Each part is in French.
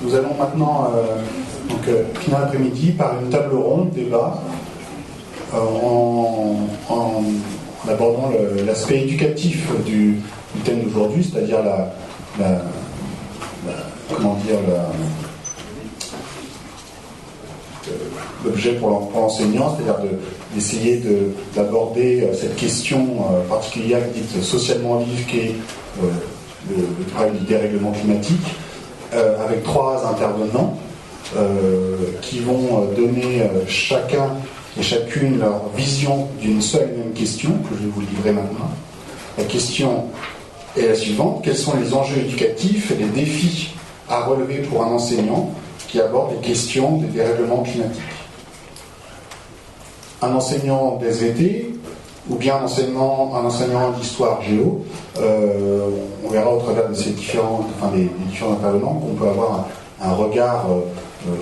nous allons maintenant, finir l'après-midi par une table ronde débat en abordant l'aspect éducatif du thème d'aujourd'hui, c'est-à-dire l'objet pour l'enseignant, c'est-à-dire d'essayer d'aborder cette question particulière dite socialement vive qu'est le travail du dérèglement climatique, avec 3 intervenants qui vont donner chacun et chacune leur vision d'une seule et même question que je vais vous livrer maintenant. La question est la suivante: quels sont les enjeux éducatifs et les défis à relever pour un enseignant qui aborde les questions des dérèglements climatiques? Un enseignant d'SVT ou bien un enseignant d'histoire géo, on verra au travers de ces des différents intervenants qu'on peut avoir un regard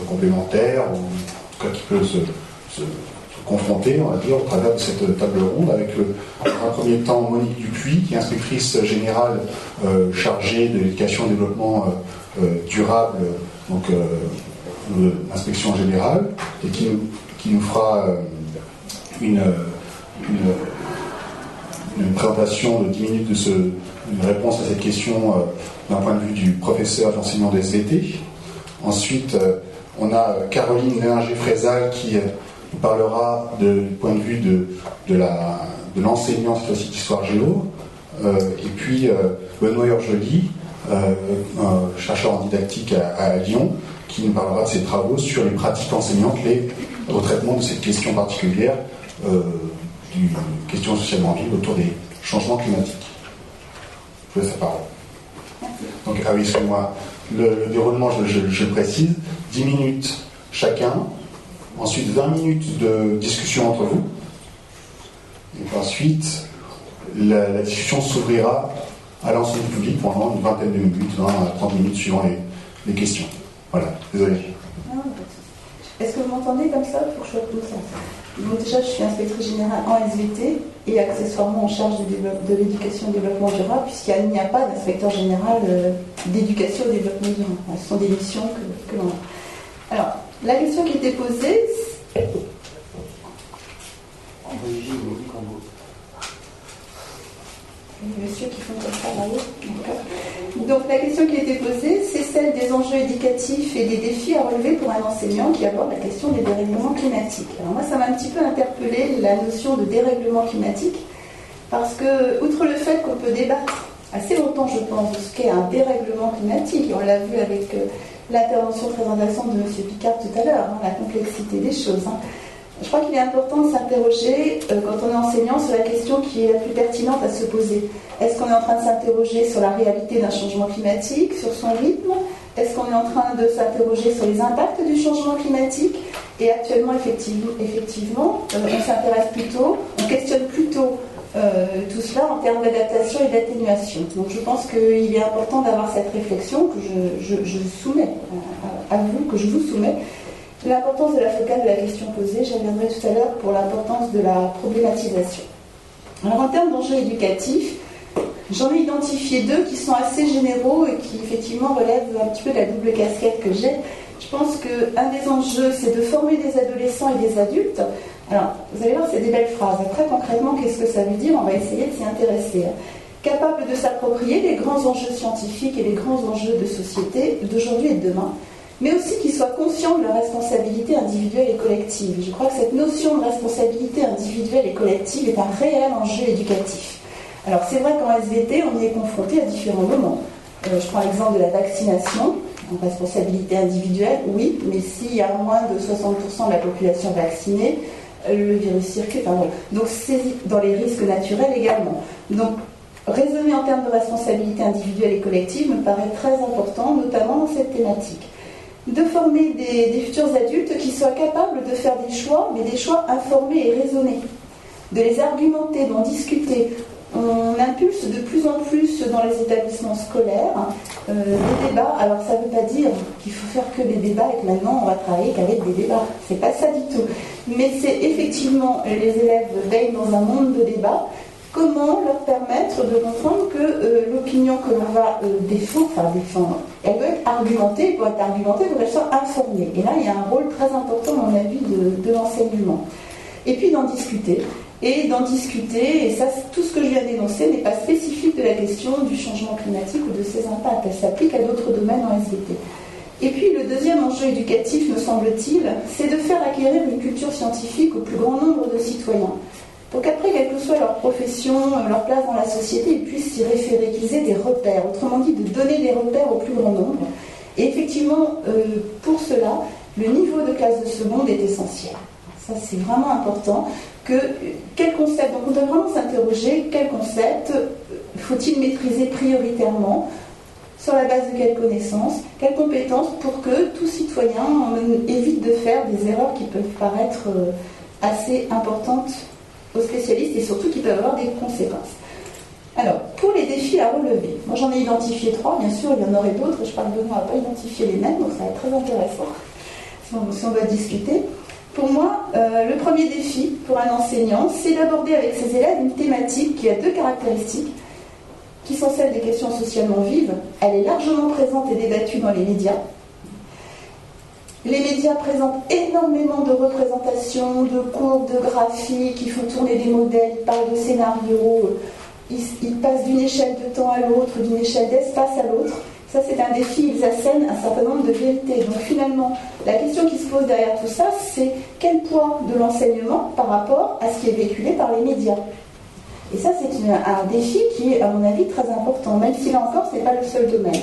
complémentaire, ou en tout cas qui peut se confronter, on va dire, au travers de cette table ronde, avec dans un premier temps Monique Dupuis, qui est inspectrice générale chargée de l'éducation et développement durable, donc l'inspection générale, et qui nous fera une présentation de 10 minutes une réponse à cette question d'un point de vue du professeur d'enseignement des SVT. Ensuite, on a Caroline Léinger-Frézal qui nous parlera du point de vue de l'enseignant, cette fois-ci d'histoire géo. Et puis Benoît Urjoli, chercheur en didactique à Lyon, qui nous parlera de ses travaux sur les pratiques enseignantes au traitement de cette question particulière d'une question socialement vive autour des changements climatiques. Je vous laisse la parole. Donc, oui, excusez-moi, le déroulement, je le précise, 10 minutes chacun, ensuite 20 minutes de discussion entre vous, et ensuite la discussion s'ouvrira à l'ensemble du public pendant une vingtaine de minutes, 20 à 30 minutes suivant les questions. Voilà, désolé. Est-ce que vous m'entendez comme ça? Il faut que je sois comme ça. Donc déjà, je suis inspectrice générale en SVT et accessoirement en charge de l'éducation et développement durable, puisqu'il n'y a pas d'inspecteur général d'éducation et développement durable. Ce sont des missions que l'on a. Alors, la question qui était posée... Les messieurs qui font comme ça, là-haut. Donc la question qui a été posée, c'est celle des enjeux éducatifs et des défis à relever pour un enseignant qui aborde la question des dérèglements climatiques. Alors moi, ça m'a un petit peu interpellé la notion de dérèglement climatique, parce que, outre le fait qu'on peut débattre assez longtemps, je pense, de ce qu'est un dérèglement climatique, et on l'a vu avec l'intervention très intéressante de M. Picard tout à l'heure, la complexité des choses. Je crois qu'il est important de s'interroger, quand on est enseignant, sur la question qui est la plus pertinente à se poser. Est-ce qu'on est en train de s'interroger sur la réalité d'un changement climatique, sur son rythme? Est-ce qu'on est en train de s'interroger sur les impacts du changement climatique? Et actuellement, effectivement, on s'intéresse plutôt, on questionne plutôt tout cela en termes d'adaptation et d'atténuation. Donc je pense qu'il est important d'avoir cette réflexion que je soumets à vous, que je vous soumets. L'importance de la focale de la question posée, j'y reviendrai tout à l'heure pour l'importance de la problématisation. Alors en termes d'enjeux éducatifs, j'en ai identifié 2 qui sont assez généraux et qui effectivement relèvent un petit peu de la double casquette que j'ai. Je pense qu'un des enjeux, c'est de former des adolescents et des adultes. Alors, vous allez voir, c'est des belles phrases. Après, concrètement, qu'est-ce que ça veut dire? On va essayer de s'y intéresser. Capable de s'approprier les grands enjeux scientifiques et les grands enjeux de société d'aujourd'hui et de demain, mais aussi qu'ils soient conscients de leur responsabilité individuelle et collective. Je crois que cette notion de responsabilité individuelle et collective est un réel enjeu éducatif. Alors c'est vrai qu'en SVT, on y est confronté à différents moments. Je prends l'exemple de la vaccination, en responsabilité individuelle, oui, mais s'il y a moins de 60% de la population vaccinée, le virus circule. Enfin, voilà. Donc c'est dans les risques naturels également. Donc raisonner en termes de responsabilité individuelle et collective me paraît très important, notamment dans cette thématique. De former des futurs adultes qui soient capables de faire des choix, mais des choix informés et raisonnés, de les argumenter, d'en discuter. On impulse de plus en plus dans les établissements scolaires des débats. Alors ça ne veut pas dire qu'il faut faire que des débats et que maintenant on va travailler qu'avec des débats. C'est pas ça du tout. Mais c'est effectivement, les élèves baignent dans un monde de débats comment leur permettre de comprendre que l'opinion que l'on va défendre, elle doit être argumentée, et pour être argumentée, il faut qu'elle soit informée. Et là, il y a un rôle très important, à mon avis, de l'enseignement. Et puis d'en discuter. Et ça, tout ce que je viens d'énoncer n'est pas spécifique de la question du changement climatique ou de ses impacts. Elle s'applique à d'autres domaines en SVT. Et puis le deuxième enjeu éducatif, me semble-t-il, c'est de faire acquérir une culture scientifique au plus grand nombre de citoyens. Pour qu'après, quelle que soit leur profession, leur place dans la société, ils puissent s'y référer, qu'ils aient des repères. Autrement dit, de donner des repères au plus grand nombre. Et effectivement, pour cela, le niveau de classe de seconde est essentiel. Ça, c'est vraiment important. Quel concept, donc on doit vraiment s'interroger, quel concept faut-il maîtriser prioritairement, sur la base de quelles connaissances, quelles compétences, pour que tout citoyen évite de faire des erreurs qui peuvent paraître assez importantes aux spécialistes et surtout qui peuvent avoir des conséquences. Alors, pour les défis à relever, moi j'en ai identifié 3, bien sûr, il y en aurait d'autres, je parle de moi à pas identifier les mêmes, donc ça va être très intéressant si on doit discuter. Pour moi, le premier défi pour un enseignant, c'est d'aborder avec ses élèves une thématique qui a 2 caractéristiques, qui sont celles des questions socialement vives. Elle est largement présente et débattue dans les médias. Les médias présentent énormément de représentations, de courbes, de graphiques, ils font tourner des modèles, ils parlent de scénarios, ils passent d'une échelle de temps à l'autre, d'une échelle d'espace à l'autre. Ça, c'est un défi, ils assènent un certain nombre de vérités. Donc finalement, la question qui se pose derrière tout ça, c'est quel poids de l'enseignement par rapport à ce qui est véhiculé par les médias. Et ça, c'est un défi qui est, à mon avis, très important, même si là encore, ce n'est pas le seul domaine.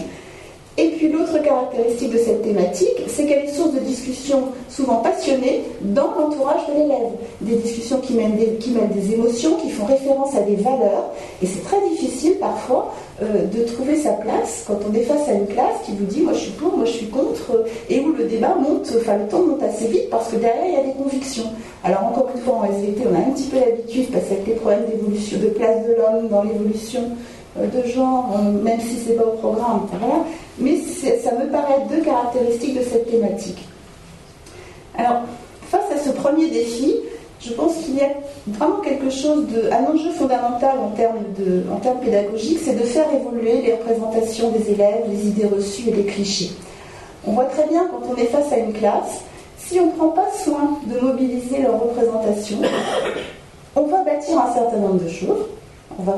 Et puis l'autre caractéristique de cette thématique, c'est qu'elle est source de discussions souvent passionnées dans l'entourage de l'élève. Des discussions qui mêlent des émotions, qui font référence à des valeurs. Et c'est très difficile parfois de trouver sa place quand on est face à une classe qui vous dit « moi je suis pour, moi je suis contre » et où le débat monte, le temps monte assez vite parce que derrière il y a des convictions. Alors encore une fois en SVT, on a un petit peu l'habitude parce qu'avec les problèmes d'évolution, de place de l'homme dans l'évolution de genre, même si c'est pas au programme, voilà. Mais ça me paraît 2 caractéristiques de cette thématique. Alors, face à ce premier défi, je pense qu'il y a vraiment un enjeu fondamental en termes pédagogiques, c'est de faire évoluer les représentations des élèves, les idées reçues et les clichés. On voit très bien quand on est face à une classe, si on ne prend pas soin de mobiliser leur représentation, on va bâtir un certain nombre de choses. On va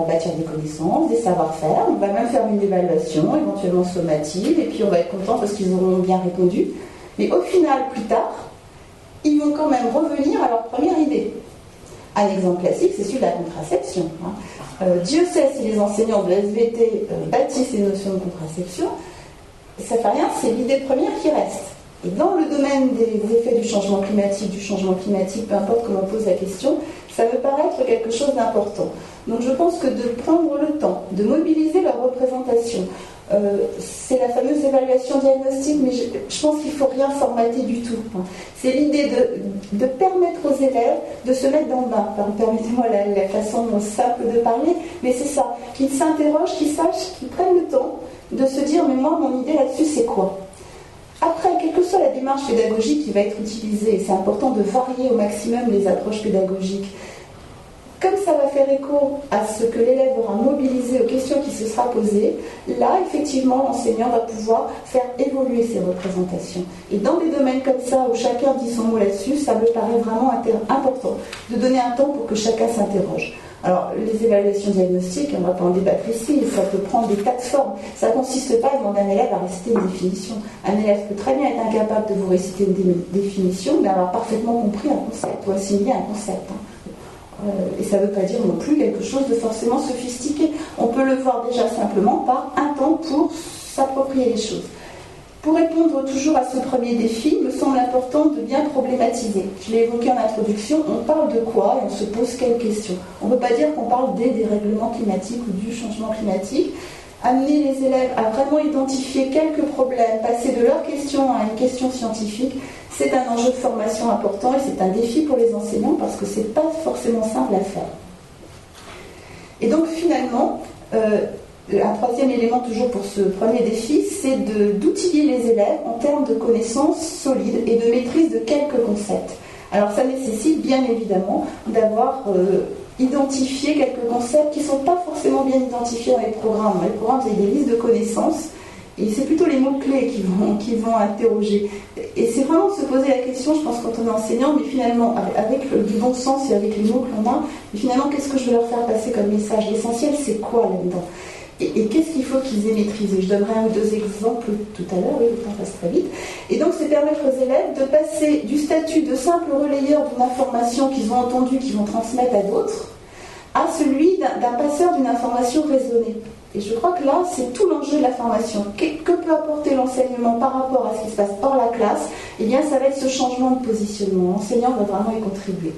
bâtir des connaissances, des savoir-faire, on va même faire une évaluation, éventuellement sommative, et puis on va être content parce qu'ils auront bien répondu. Mais au final, plus tard, ils vont quand même revenir à leur première idée. Un exemple classique, c'est celui de la contraception. Dieu sait si les enseignants de SVT bâtissent les notions de contraception, ça ne fait rien, c'est l'idée première qui reste. Et dans le domaine des effets du changement climatique, peu importe comment on pose la question, ça me paraît être quelque chose d'important. Donc je pense que de prendre le temps, de mobiliser leur représentation, c'est la fameuse évaluation diagnostique, mais je pense qu'il ne faut rien formater du tout. C'est l'idée de permettre aux élèves de se mettre dans le bain. Permettez-moi la façon simple de parler, mais c'est ça, qu'ils s'interrogent, qu'ils sachent, qu'ils prennent le temps de se dire « mais moi, mon idée là-dessus, c'est quoi ?» Après, quelle que soit la démarche pédagogique qui va être utilisée, c'est important de varier au maximum les approches pédagogiques. Comme ça va faire écho à ce que l'élève aura mobilisé aux questions qui se sera posées, là, effectivement, l'enseignant va pouvoir faire évoluer ses représentations. Et dans des domaines comme ça, où chacun dit son mot là-dessus, ça me paraît vraiment important de donner un temps pour que chacun s'interroge. Alors, les évaluations diagnostiques, on ne va pas en débattre ici, ça peut prendre des tas de formes. Ça ne consiste pas à demander à un élève à réciter une définition. Un élève peut très bien être incapable de vous réciter une définition, mais avoir parfaitement compris un concept, ou assimiler un concept. Et ça ne veut pas dire non plus quelque chose de forcément sophistiqué. On peut le voir déjà simplement par un temps pour s'approprier les choses. Pour répondre toujours à ce premier défi, il me semble important de bien problématiser. Je l'ai évoqué en introduction, on parle de quoi et on se pose quelles questions. On ne peut pas dire qu'on parle des dérèglements climatiques ou du changement climatique. Amener les élèves à vraiment identifier quelques problèmes, passer de leur question à une question scientifique, c'est un enjeu de formation important et c'est un défi pour les enseignants parce que ce n'est pas forcément simple à faire. Et donc finalement, un troisième élément toujours pour ce premier défi, c'est d'outiller les élèves en termes de connaissances solides et de maîtrise de quelques concepts. Alors ça nécessite bien évidemment d'avoir identifier quelques concepts qui ne sont pas forcément bien identifiés dans les programmes. Dans les programmes, vous avez des listes de connaissances, et c'est plutôt les mots-clés qui vont interroger. Et c'est vraiment de se poser la question, je pense, quand on est enseignant, mais finalement, avec du bon sens et avec les mots que l'on a, mais finalement, qu'est-ce que je veux leur faire passer comme message? L'essentiel, c'est quoi là-dedans? Et qu'est-ce qu'il faut qu'ils aient maîtrisé? Je donnerai un ou deux exemples tout à l'heure, oui, le temps passe très vite. Et donc, c'est permettre aux élèves de passer du statut de simple relayeur d'une information qu'ils ont entendue, qu'ils vont transmettre à d'autres, à celui d'un passeur d'une information raisonnée. Et je crois que là, c'est tout l'enjeu de la formation. Que peut apporter l'enseignement par rapport à ce qui se passe hors la classe? Eh bien, ça va être ce changement de positionnement. L'enseignant va vraiment y contribuer.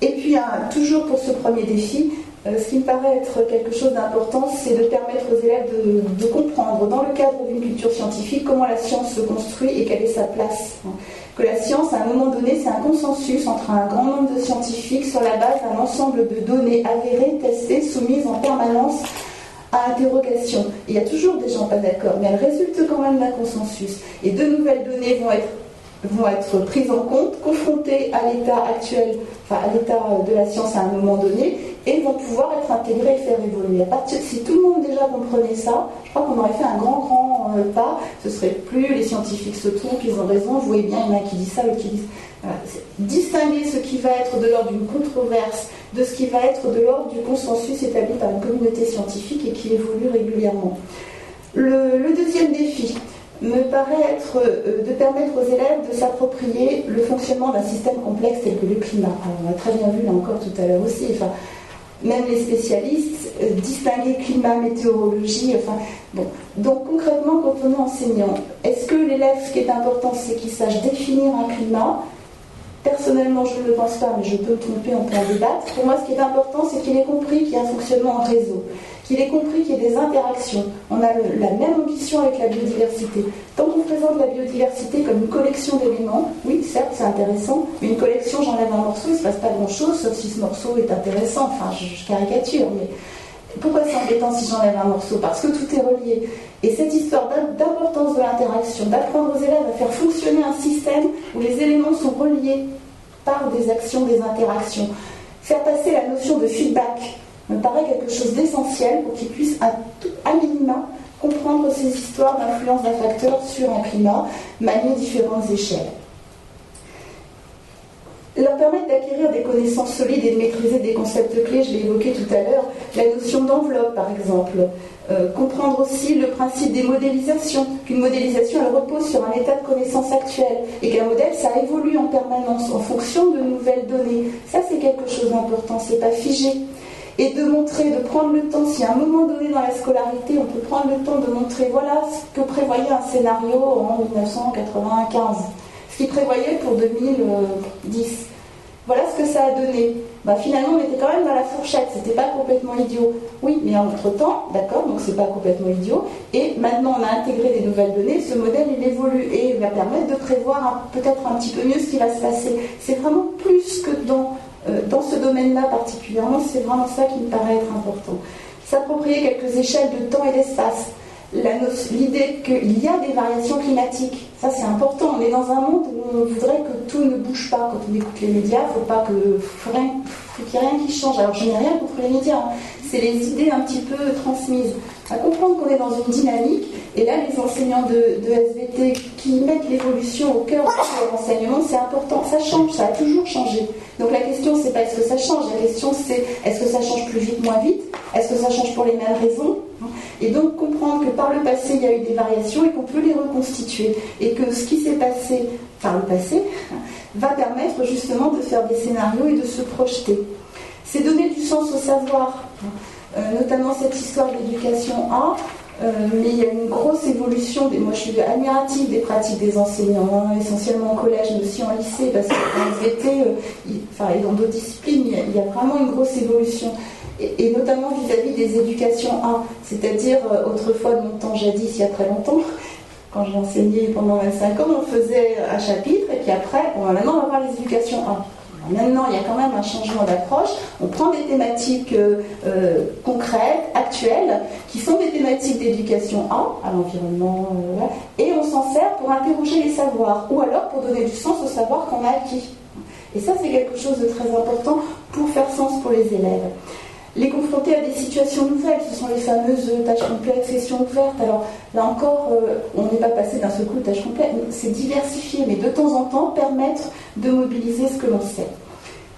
Et puis, toujours pour ce premier défi, ce qui me paraît être quelque chose d'important, c'est de permettre aux élèves de comprendre, dans le cadre d'une culture scientifique, comment la science se construit et quelle est sa place. Que la science, à un moment donné, c'est un consensus entre un grand nombre de scientifiques sur la base d'un ensemble de données avérées, testées, soumises en permanence à interrogation. Il y a toujours des gens pas d'accord, mais elles résultent quand même d'un consensus. Et de nouvelles données vont être prises en compte, confrontées à l'état actuel, enfin à l'état de la science à un moment donné, et vont pouvoir être intégrées et faire évoluer. Si tout le monde déjà comprenait ça, je crois qu'on aurait fait un grand pas. Ce serait plus les scientifiques se trompent, ils ont raison, vous voyez bien, il y en a qui disent ça, l'autre qui disent... Voilà. Distinguer ce qui va être de l'ordre d'une controverse de ce qui va être de l'ordre du consensus établi par une communauté scientifique et qui évolue régulièrement. Le deuxième défi me paraît être de permettre aux élèves de s'approprier le fonctionnement d'un système complexe tel que le climat. Alors, on a très bien vu là encore tout à l'heure aussi, enfin, même les spécialistes, distinguer climat, météorologie, enfin, bon. Donc concrètement, quand on est enseignant, est-ce que l'élève, ce qui est important, c'est qu'il sache définir un climat? Personnellement, je ne le pense pas, mais je peux me tromper, on peut en débattre. Pour moi, ce qui est important, c'est qu'il ait compris qu'il y a un fonctionnement en réseau, qu'il ait compris qu'il y a des interactions. On a la même ambition avec la biodiversité. Tant qu'on présente la biodiversité comme une collection d'éléments, oui, certes, c'est intéressant, mais une collection, j'enlève un morceau, il ne se passe pas grand-chose, sauf si ce morceau est intéressant. Enfin, je caricature, mais pourquoi c'est embêtant si j'enlève un morceau? Parce que tout est relié. Et cette histoire d'importance de l'interaction, d'apprendre aux élèves à faire fonctionner un système où les éléments sont reliés par des actions, des interactions, faire passer la notion de feedback me paraît quelque chose d'essentiel pour qu'ils puissent à minima comprendre ces histoires d'influence d'un facteur sur un climat, manier différentes échelles. Leur permettre d'acquérir des connaissances solides et de maîtriser des concepts clés, je l'ai évoqué tout à l'heure, la notion d'enveloppe par exemple. Comprendre aussi le principe des modélisations, qu'une modélisation elle repose sur un état de connaissance actuel et qu'un modèle ça évolue en permanence en fonction de nouvelles données. Ça c'est quelque chose d'important, c'est pas figé. Et de montrer, de prendre le temps, si à un moment donné dans la scolarité on peut prendre le temps de montrer voilà ce que prévoyait un scénario en 1995, ce qu'il prévoyait pour 2010. Voilà ce que ça a donné. Finalement, on était quand même dans la fourchette, c'était pas complètement idiot. Oui, mais entre-temps, d'accord, donc c'est pas complètement idiot. Et maintenant, on a intégré des nouvelles données, ce modèle, il évolue et il va permettre de prévoir peut-être un petit peu mieux ce qui va se passer. C'est vraiment plus que dans ce domaine-là particulièrement, c'est vraiment ça qui me paraît être important. S'approprier quelques échelles de temps et d'espace. L'idée qu'il y a des variations climatiques, ça c'est important. On est dans un monde où on voudrait que tout ne bouge pas. Quand on écoute les médias, il faut qu'il n'y ait rien qui change. Alors je n'ai rien contre les médias, hein. C'est les idées un petit peu transmises. À comprendre qu'on est dans une dynamique, et là les enseignants de SVT qui mettent l'évolution au cœur de leur enseignement, c'est important. Ça change, ça a toujours changé. Donc la question c'est pas est-ce que ça change, la question c'est est-ce que ça change plus vite, moins vite, est-ce que ça change pour les mêmes raisons. Et donc comprendre que par le passé il y a eu des variations et qu'on peut les reconstituer et que ce qui s'est passé par le passé va permettre justement de faire des scénarios et de se projeter. C'est donner du sens au savoir, notamment cette histoire de l'éducation A, mais il y a une grosse évolution. Moi je suis admirative des pratiques des enseignants, essentiellement au collège mais aussi en lycée, parce qu'en SVT, et dans d'autres disciplines, il y a vraiment une grosse évolution. Et notamment vis-à-vis des éducations A, c'est-à-dire autrefois de mon temps jadis, il y a très longtemps, quand j'ai enseigné pendant 25 ans, on faisait un chapitre et puis après, maintenant on va voir les éducations A. Alors maintenant, il y a quand même un changement d'approche. On prend des thématiques concrètes, actuelles, qui sont des thématiques d'éducation à l'environnement, et on s'en sert pour interroger les savoirs, ou alors pour donner du sens au savoir qu'on a acquis. Et ça, c'est quelque chose de très important pour faire sens pour les élèves. Les confronter à des situations nouvelles, ce sont les fameuses tâches complètes, sessions ouvertes. Alors là encore, on n'est pas passé d'un seul coup de tâches complètes, c'est diversifier, mais de temps en temps permettre de mobiliser ce que l'on sait.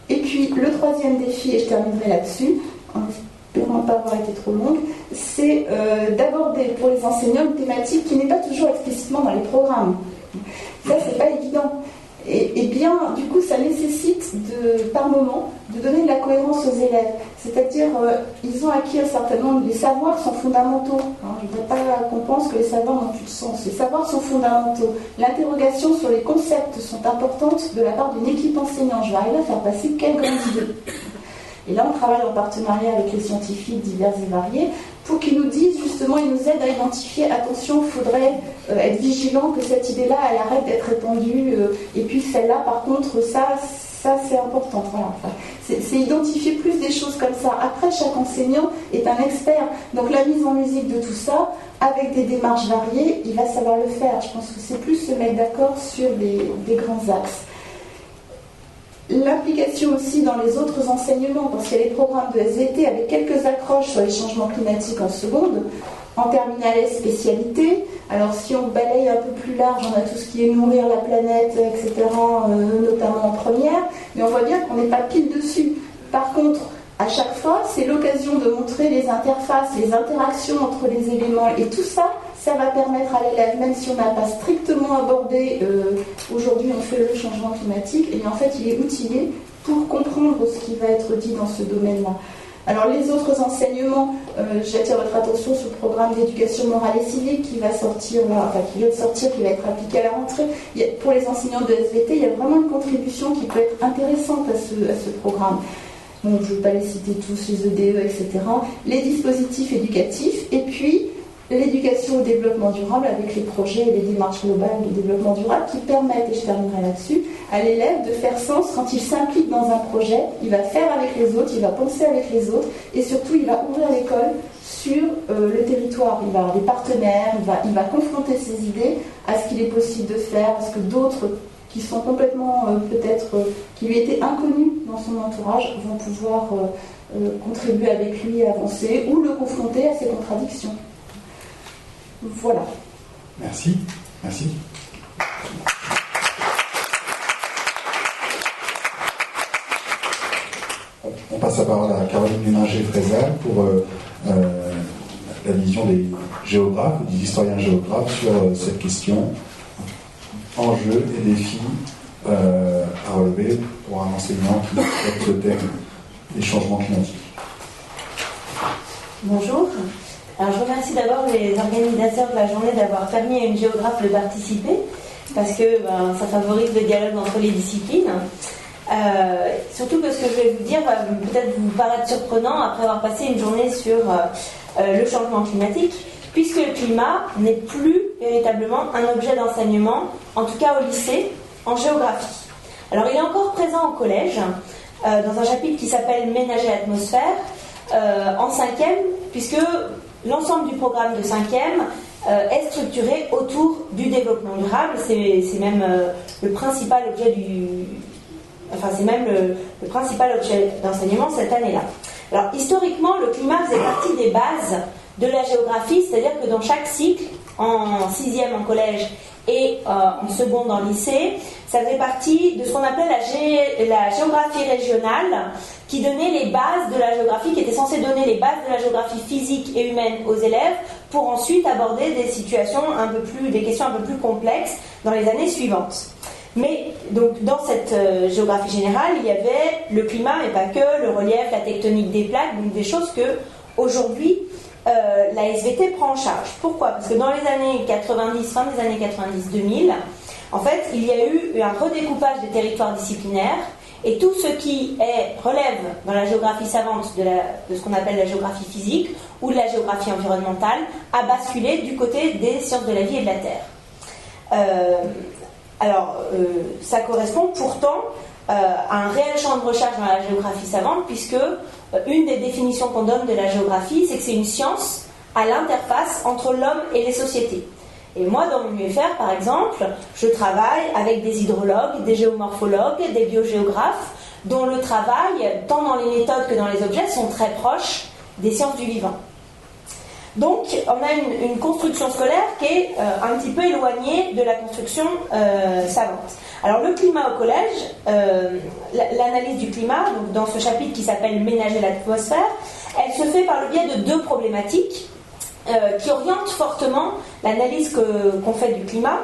Et puis le troisième défi, et je terminerai là-dessus, en espérant ne pas avoir été trop longue, c'est d'aborder pour les enseignants une thématique qui n'est pas toujours explicitement dans les programmes. Ça, c'est pas évident. Et bien, du coup, ça nécessite par moment de donner de la cohérence aux élèves. C'est-à-dire, ils ont acquis un certain nombre. Les savoirs sont fondamentaux. Je ne voudrais pas qu'on pense que les savoirs n'ont plus de sens. Les savoirs sont fondamentaux. L'interrogation sur les concepts sont importantes de la part d'une équipe enseignante. Je vais arriver à faire passer quelle grande idée. Et là, on travaille en partenariat avec les scientifiques divers et variés pour qu'ils nous disent, justement, ils nous aident à identifier, attention, il faudrait être vigilant que cette idée-là, elle arrête d'être répandue, et puis celle-là, par contre, ça c'est important. Voilà. Enfin, c'est identifier plus des choses comme ça. Après, chaque enseignant est un expert. Donc la mise en musique de tout ça, avec des démarches variées, il va savoir le faire. Je pense que c'est plus se mettre d'accord sur des grands axes. L'implication aussi dans les autres enseignements, parce qu'il y a les programmes de SVT avec quelques accroches sur les changements climatiques en seconde, en terminale spécialité. Alors si on balaye un peu plus large, on a tout ce qui est nourrir la planète, etc., notamment en première, mais on voit bien qu'on n'est pas pile dessus. Par contre, à chaque fois, c'est l'occasion de montrer les interfaces, les interactions entre les éléments, et tout ça, ça va permettre à l'élève, même si on n'a pas strictement abordé, aujourd'hui on fait le changement climatique, et bien en fait il est outillé pour comprendre ce qui va être dit dans ce domaine-là. Alors les autres enseignements, j'attire votre attention sur le programme d'éducation morale et civique qui va sortir, qui vient de sortir, qui va être appliqué à la rentrée. Pour les enseignants de SVT, il y a vraiment une contribution qui peut être intéressante à ce programme. Bon, je ne vais pas les citer tous, les EDE, etc. Les dispositifs éducatifs, et puis l'éducation au développement durable avec les projets et les démarches globales de développement durable qui permettent, et je terminerai là-dessus, à l'élève de faire sens quand il s'implique dans un projet. Il va faire avec les autres, il va penser avec les autres, et surtout il va ouvrir l'école sur le territoire. Il va avoir des partenaires, il va confronter ses idées à ce qu'il est possible de faire, parce que d'autres qui sont complètement, qui lui étaient inconnus dans son entourage, vont pouvoir contribuer avec lui à avancer ou le confronter à ses contradictions. Voilà. Merci. On passe la parole à Caroline Méninger-Frézal pour la vision des géographes ou des historiens géographes sur cette question. Enjeux et défis à relever pour un enseignant qui traite le thème des changements climatiques. Bonjour. Alors, je remercie d'abord les organisateurs de la journée d'avoir permis à une géographe de participer, parce que ça favorise le dialogue entre les disciplines. Surtout que ce que je vais vous dire va peut-être vous paraître surprenant après avoir passé une journée sur le changement climatique, puisque le climat n'est plus véritablement un objet d'enseignement, en tout cas au lycée, en géographie. Alors il est encore présent au collège, dans un chapitre qui s'appelle Ménager l'atmosphère, en 5e, puisque l'ensemble du programme de 5e est structuré autour du développement durable. C'est même le principal objet le principal objet d'enseignement cette année-là. Alors historiquement, le climat faisait partie des bases de la géographie, c'est-à-dire que dans chaque cycle, en 6e en collège et en seconde en lycée, ça faisait partie de ce qu'on appelait la géographie régionale, qui donnait les bases de la géographie, qui était censée donner les bases de la géographie physique et humaine aux élèves, pour ensuite aborder des questions un peu plus complexes dans les années suivantes. Mais donc dans cette géographie générale, il y avait le climat, mais pas que, le relief, la tectonique des plaques, donc des choses que aujourd'hui la SVT prend en charge. Pourquoi ? Parce que dans les années 90, fin des années 90-2000, en fait, il y a eu un redécoupage des territoires disciplinaires, et tout ce qui relève dans la géographie savante de ce qu'on appelle la géographie physique ou de la géographie environnementale a basculé du côté des sciences de la vie et de la terre. Ça correspond pourtant un réel champ de recherche dans la géographie savante, puisque une des définitions qu'on donne de la géographie, c'est que c'est une science à l'interface entre l'homme et les sociétés. Et moi, dans mon UFR, par exemple, je travaille avec des hydrologues, des géomorphologues, des biogéographes, dont le travail, tant dans les méthodes que dans les objets, sont très proches des sciences du vivant. Donc, on a une construction scolaire qui est un petit peu éloignée de la construction savante. Alors, le climat au collège, l'analyse du climat, donc dans ce chapitre qui s'appelle « Ménager l'atmosphère », elle se fait par le biais de deux problématiques qui orientent fortement l'analyse qu'on fait du climat,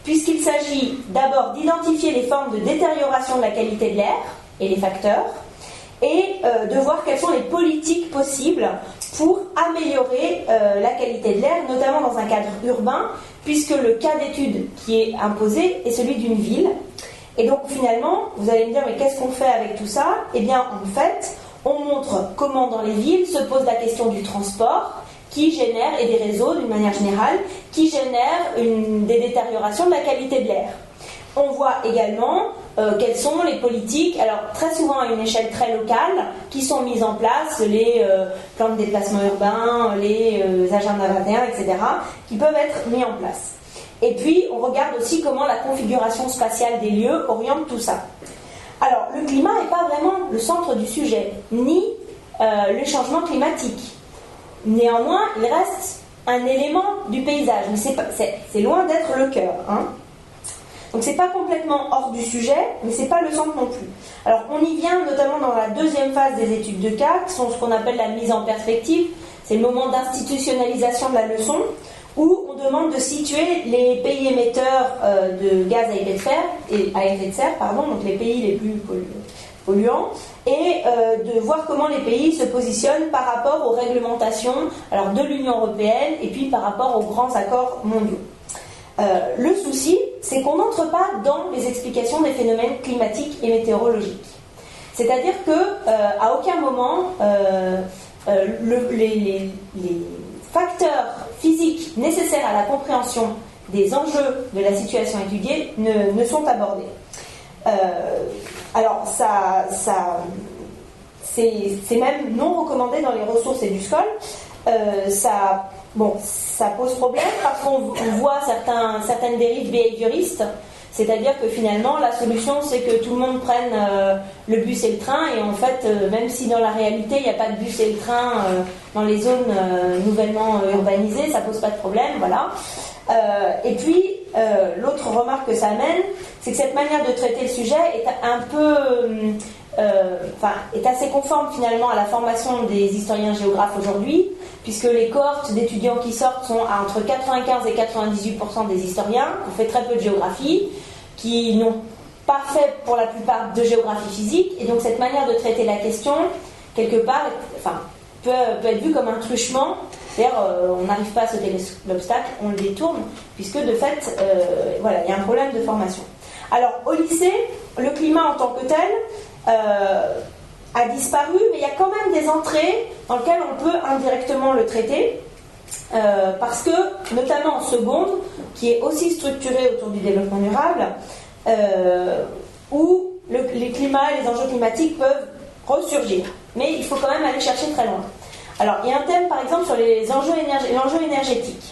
puisqu'il s'agit d'abord d'identifier les formes de détérioration de la qualité de l'air et les facteurs, et de voir quelles sont les politiques possibles pour améliorer la qualité de l'air, notamment dans un cadre urbain, puisque le cas d'étude qui est imposé est celui d'une ville. Et donc finalement, vous allez me dire, mais qu'est-ce qu'on fait avec tout ça? Eh bien, en fait, on montre comment dans les villes se pose la question du transport, qui génère, et des réseaux d'une manière générale, qui génèrent des détériorations de la qualité de l'air. On voit également quelles sont les politiques, alors très souvent à une échelle très locale, qui sont mises en place, les plans de déplacement urbain, les agendas 21, etc., qui peuvent être mis en place. Et puis, on regarde aussi comment la configuration spatiale des lieux oriente tout ça. Alors, le climat n'est pas vraiment le centre du sujet, ni le changement climatique. Néanmoins, il reste un élément du paysage, mais c'est loin d'être le cœur. Hein. Donc c'est pas complètement hors du sujet, mais c'est pas le centre non plus. Alors on y vient notamment dans la deuxième phase des études de cas, qui sont ce qu'on appelle la mise en perspective. C'est le moment d'institutionnalisation de la leçon, où on demande de situer les pays émetteurs de gaz à effet de serre, donc les pays les plus polluants, et de voir comment les pays se positionnent par rapport aux réglementations alors de l'Union européenne et puis par rapport aux grands accords mondiaux. Le souci, c'est qu'on n'entre pas dans les explications des phénomènes climatiques et météorologiques. C'est-à-dire qu'à aucun moment, les facteurs physiques nécessaires à la compréhension des enjeux de la situation étudiée ne sont abordés. Alors, c'est même non recommandé dans les ressources EduScol. Ça pose problème parce qu'on voit certaines dérives behavioristes, c'est-à-dire que finalement la solution c'est que tout le monde prenne le bus et le train, et en fait même si dans la réalité il n'y a pas de bus et le train dans les zones nouvellement urbanisées, ça pose pas de problème, voilà. Et puis l'autre remarque que ça amène, c'est que cette manière de traiter le sujet est un peu est assez conforme finalement à la formation des historiens géographes aujourd'hui, puisque les cohortes d'étudiants qui sortent sont à entre 95 et 98% des historiens qui ont fait très peu de géographie, qui n'ont pas fait pour la plupart de géographie physique, et donc cette manière de traiter la question, quelque part, peut être vue comme un truchement, c'est-à-dire on n'arrive pas à sauter l'obstacle, on le détourne, puisque de fait, il y a un problème de formation. Alors au lycée, le climat en tant que tel a disparu, mais il y a quand même des entrées dans lesquelles on peut indirectement le traiter, parce que, notamment en seconde, qui est aussi structurée autour du développement durable, où les climats et les enjeux climatiques peuvent ressurgir. Mais il faut quand même aller chercher très loin. Alors, il y a un thème, par exemple, sur l'enjeu énergétique,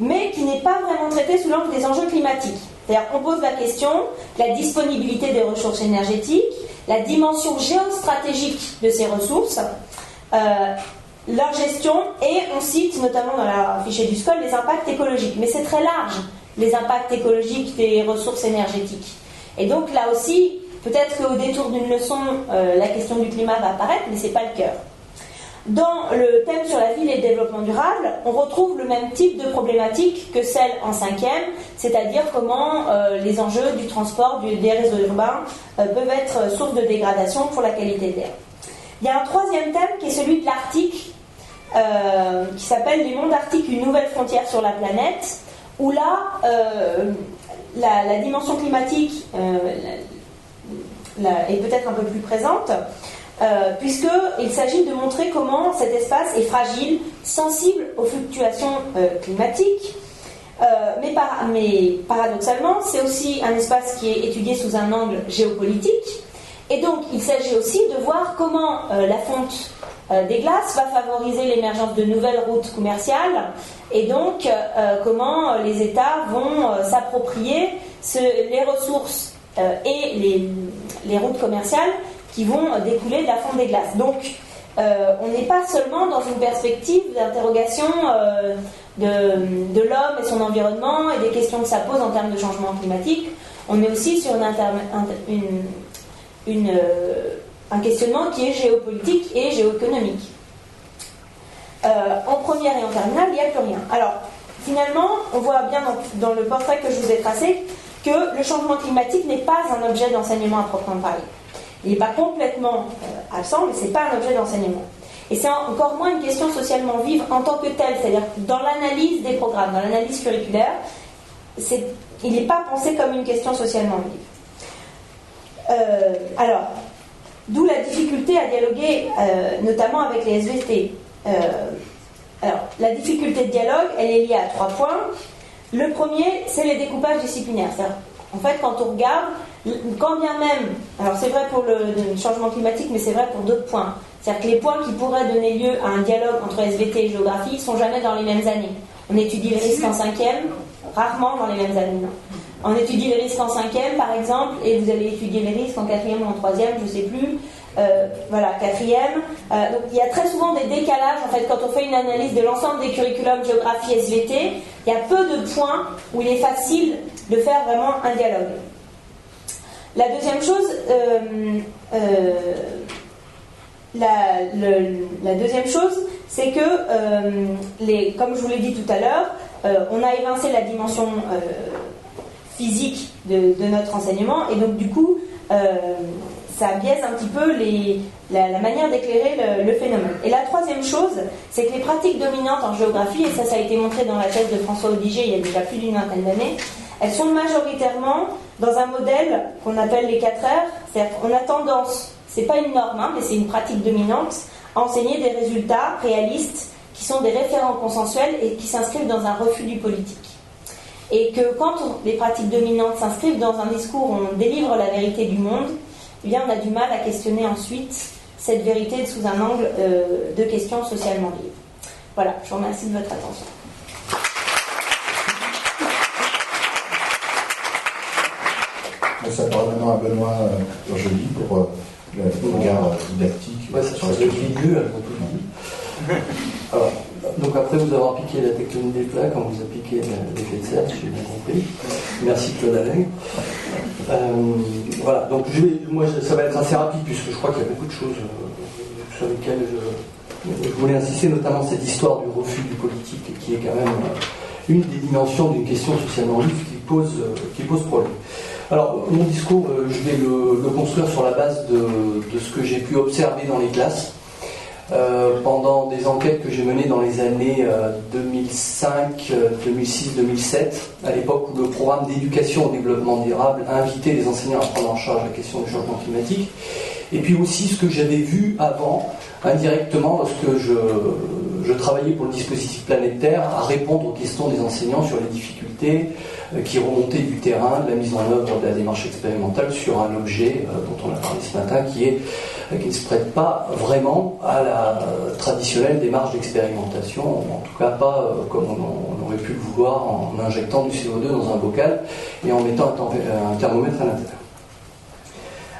mais qui n'est pas vraiment traité sous l'angle des enjeux climatiques. C'est-à-dire qu'on pose la question de la disponibilité des ressources énergétiques, la dimension géostratégique de ces ressources, leur gestion, et on cite notamment dans la fiche EduScol les impacts écologiques. Mais c'est très large, les impacts écologiques des ressources énergétiques. Et donc là aussi, peut-être qu'au détour d'une leçon, la question du climat va apparaître, mais ce n'est pas le cœur. Dans le thème sur la ville et le développement durable, on retrouve le même type de problématique que celle en 5e, c'est-à-dire comment les enjeux du transport, des réseaux urbains peuvent être source de dégradation pour la qualité de l'air. Il y a un troisième thème qui est celui de l'Arctique, qui s'appelle « Les mondes arctiques, une nouvelle frontière sur la planète », où là, la dimension climatique est peut-être un peu plus présente, puisqu'il s'agit de montrer comment cet espace est fragile, sensible aux fluctuations climatiques, Mais paradoxalement, c'est aussi un espace qui est étudié sous un angle géopolitique. Et donc, il s'agit aussi de voir comment la fonte des glaces va favoriser l'émergence de nouvelles routes commerciales et donc comment les États vont s'approprier les ressources et les routes commerciales qui vont découler de la fonte des glaces. Donc, on n'est pas seulement dans une perspective d'interrogation de l'homme et son environnement et des questions que ça pose en termes de changement climatique. On est aussi sur un questionnement qui est géopolitique et géoéconomique. En première et en terminale, il n'y a plus rien. Alors, finalement, on voit bien dans le portrait que je vous ai tracé que le changement climatique n'est pas un objet d'enseignement à proprement parler. Il n'est pas complètement absent, mais ce n'est pas un objet d'enseignement. Et c'est encore moins une question socialement vive en tant que telle, c'est-à-dire dans l'analyse des programmes, dans l'analyse curriculaire, il n'est pas pensé comme une question socialement vive. Alors, d'où la difficulté à dialoguer, notamment avec les SVT. Alors, la difficulté de dialogue, elle est liée à 3 points. Le premier, c'est les découpages disciplinaires. C'est-à-dire, en fait, quand on regarde, quand bien même, alors c'est vrai pour le changement climatique, mais c'est vrai pour d'autres points. C'est-à-dire que les points qui pourraient donner lieu à un dialogue entre SVT et géographie ne sont jamais dans les mêmes années. On étudie les risques en 5e, rarement dans les mêmes années. Non. On étudie les risques en 5e, par exemple, et vous allez étudier les risques en 4e ou en 3e, je ne sais plus. Voilà, 4e. Donc il y a très souvent des décalages, en fait, quand on fait une analyse de l'ensemble des curriculums géographie SVT, il y a peu de points où il est facile de faire vraiment un dialogue. La deuxième chose, la deuxième chose, c'est que, comme je vous l'ai dit tout à l'heure, on a évincé la dimension physique de notre enseignement, et donc du coup, ça biaise un petit peu la manière d'éclairer le phénomène. Et la troisième chose, c'est que les pratiques dominantes en géographie, et ça a été montré dans la thèse de François Audiger il y a déjà plus d'une vingtaine d'années, elles sont majoritairement dans un modèle qu'on appelle les 4 R, c'est-à-dire qu'on a tendance, c'est pas une norme, mais c'est une pratique dominante, à enseigner des résultats réalistes qui sont des référents consensuels et qui s'inscrivent dans un refus du politique. Et que quand les pratiques dominantes s'inscrivent dans un discours où on délivre la vérité du monde, eh bien on a du mal à questionner ensuite cette vérité sous un angle de questions socialement vives. Voilà, je vous remercie de votre attention. Ça parle maintenant à Benoît Urgely pour le regard didactique. Ouais, ça change de milieu, elles ont tout dit. Alors, donc après vous avoir appliqué la tectonique des plaques, quand vous appliquez l'effet de serre, si j'ai bien compris. Merci Claude Alain. Voilà, donc moi ça va être assez rapide puisque je crois qu'il y a beaucoup de choses sur lesquelles je voulais insister, notamment cette histoire du refus du politique qui est quand même une des dimensions d'une question socialement vive qui pose problème. Alors, mon discours, je vais le construire sur la base de ce que j'ai pu observer dans les classes pendant des enquêtes que j'ai menées dans les années 2005, 2006, 2007, à l'époque où le programme d'éducation au développement durable a invité les enseignants à prendre en charge la question du changement climatique, et puis aussi ce que j'avais vu avant, indirectement, lorsque je travaillais pour le dispositif planétaire, à répondre aux questions des enseignants sur les difficultés qui remontaient du terrain, de la mise en œuvre de la démarche expérimentale sur un objet dont on a parlé ce matin, qui ne se prête pas vraiment à la traditionnelle démarche d'expérimentation, en tout cas pas comme on aurait pu le vouloir en injectant du CO2 dans un bocal et en mettant un thermomètre à l'intérieur.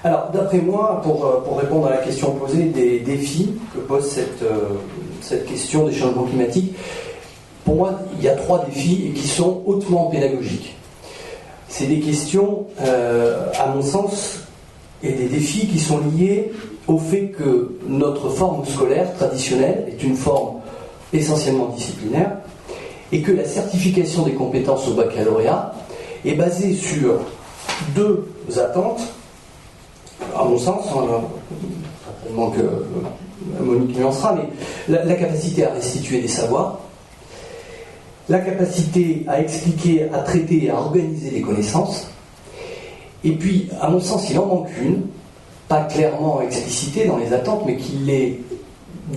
Alors, d'après moi, pour répondre à la question posée des défis que pose cette question des changements climatiques, pour moi, il y a 3 défis qui sont hautement pédagogiques. C'est des questions, à mon sens, et des défis qui sont liés au fait que notre forme scolaire traditionnelle est une forme essentiellement disciplinaire et que la certification des compétences au baccalauréat est basée sur 2 attentes, à mon sens, certainement que Monique nuancera, mais la capacité à restituer des savoirs, la capacité à expliquer, à traiter et à organiser les connaissances, et puis, à mon sens, il en manque une, pas clairement explicitée dans les attentes, mais qui l'est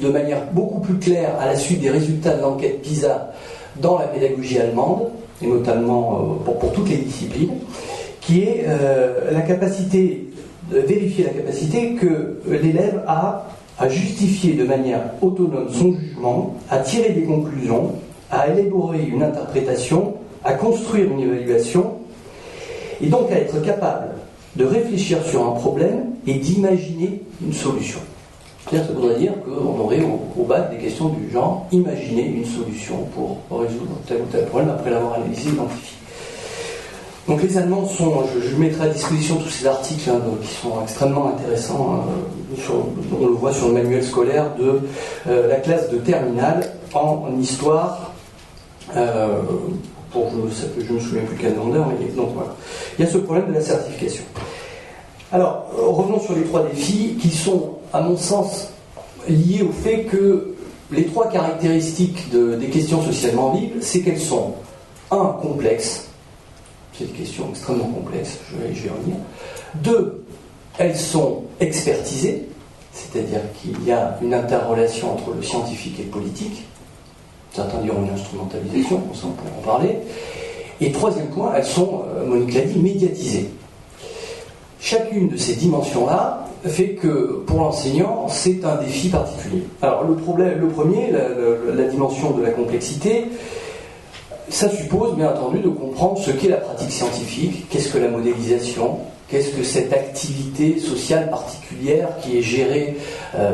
de manière beaucoup plus claire à la suite des résultats de l'enquête PISA dans la pédagogie allemande, et notamment pour toutes les disciplines, qui est la capacité, vérifier la capacité que l'élève a à justifier de manière autonome son jugement, à tirer des conclusions, à élaborer une interprétation, à construire une évaluation, et donc à être capable de réfléchir sur un problème et d'imaginer une solution. C'est-à-dire, ça voudrait dire qu'on aurait au bac des questions du genre imaginer une solution pour résoudre tel ou tel problème après l'avoir analysé et identifié. Donc les Allemands sont, je mettrai à disposition tous ces articles qui sont extrêmement intéressants, on le voit sur le manuel scolaire de la classe de terminale en histoire, je ne me souviens plus quel demandeur, mais donc voilà. Il y a ce problème de la certification. Alors, revenons sur les trois défis qui sont, à mon sens, liés au fait que les trois caractéristiques des questions socialement vives, c'est qu'elles sont, complexes. C'est des questions extrêmement complexes, je vais revenir. 2, elles sont expertisées, c'est-à-dire qu'il y a une interrelation entre le scientifique et le politique. Certains diront une instrumentalisation, on pourra en parler. Et 3e point, elles sont, Monique l'a dit, médiatisées. Chacune de ces dimensions-là fait que, pour l'enseignant, c'est un défi particulier. Alors, le premier, la dimension de la complexité, ça suppose, bien entendu, de comprendre ce qu'est la pratique scientifique, qu'est-ce que la modélisation, qu'est-ce que cette activité sociale particulière qui est gérée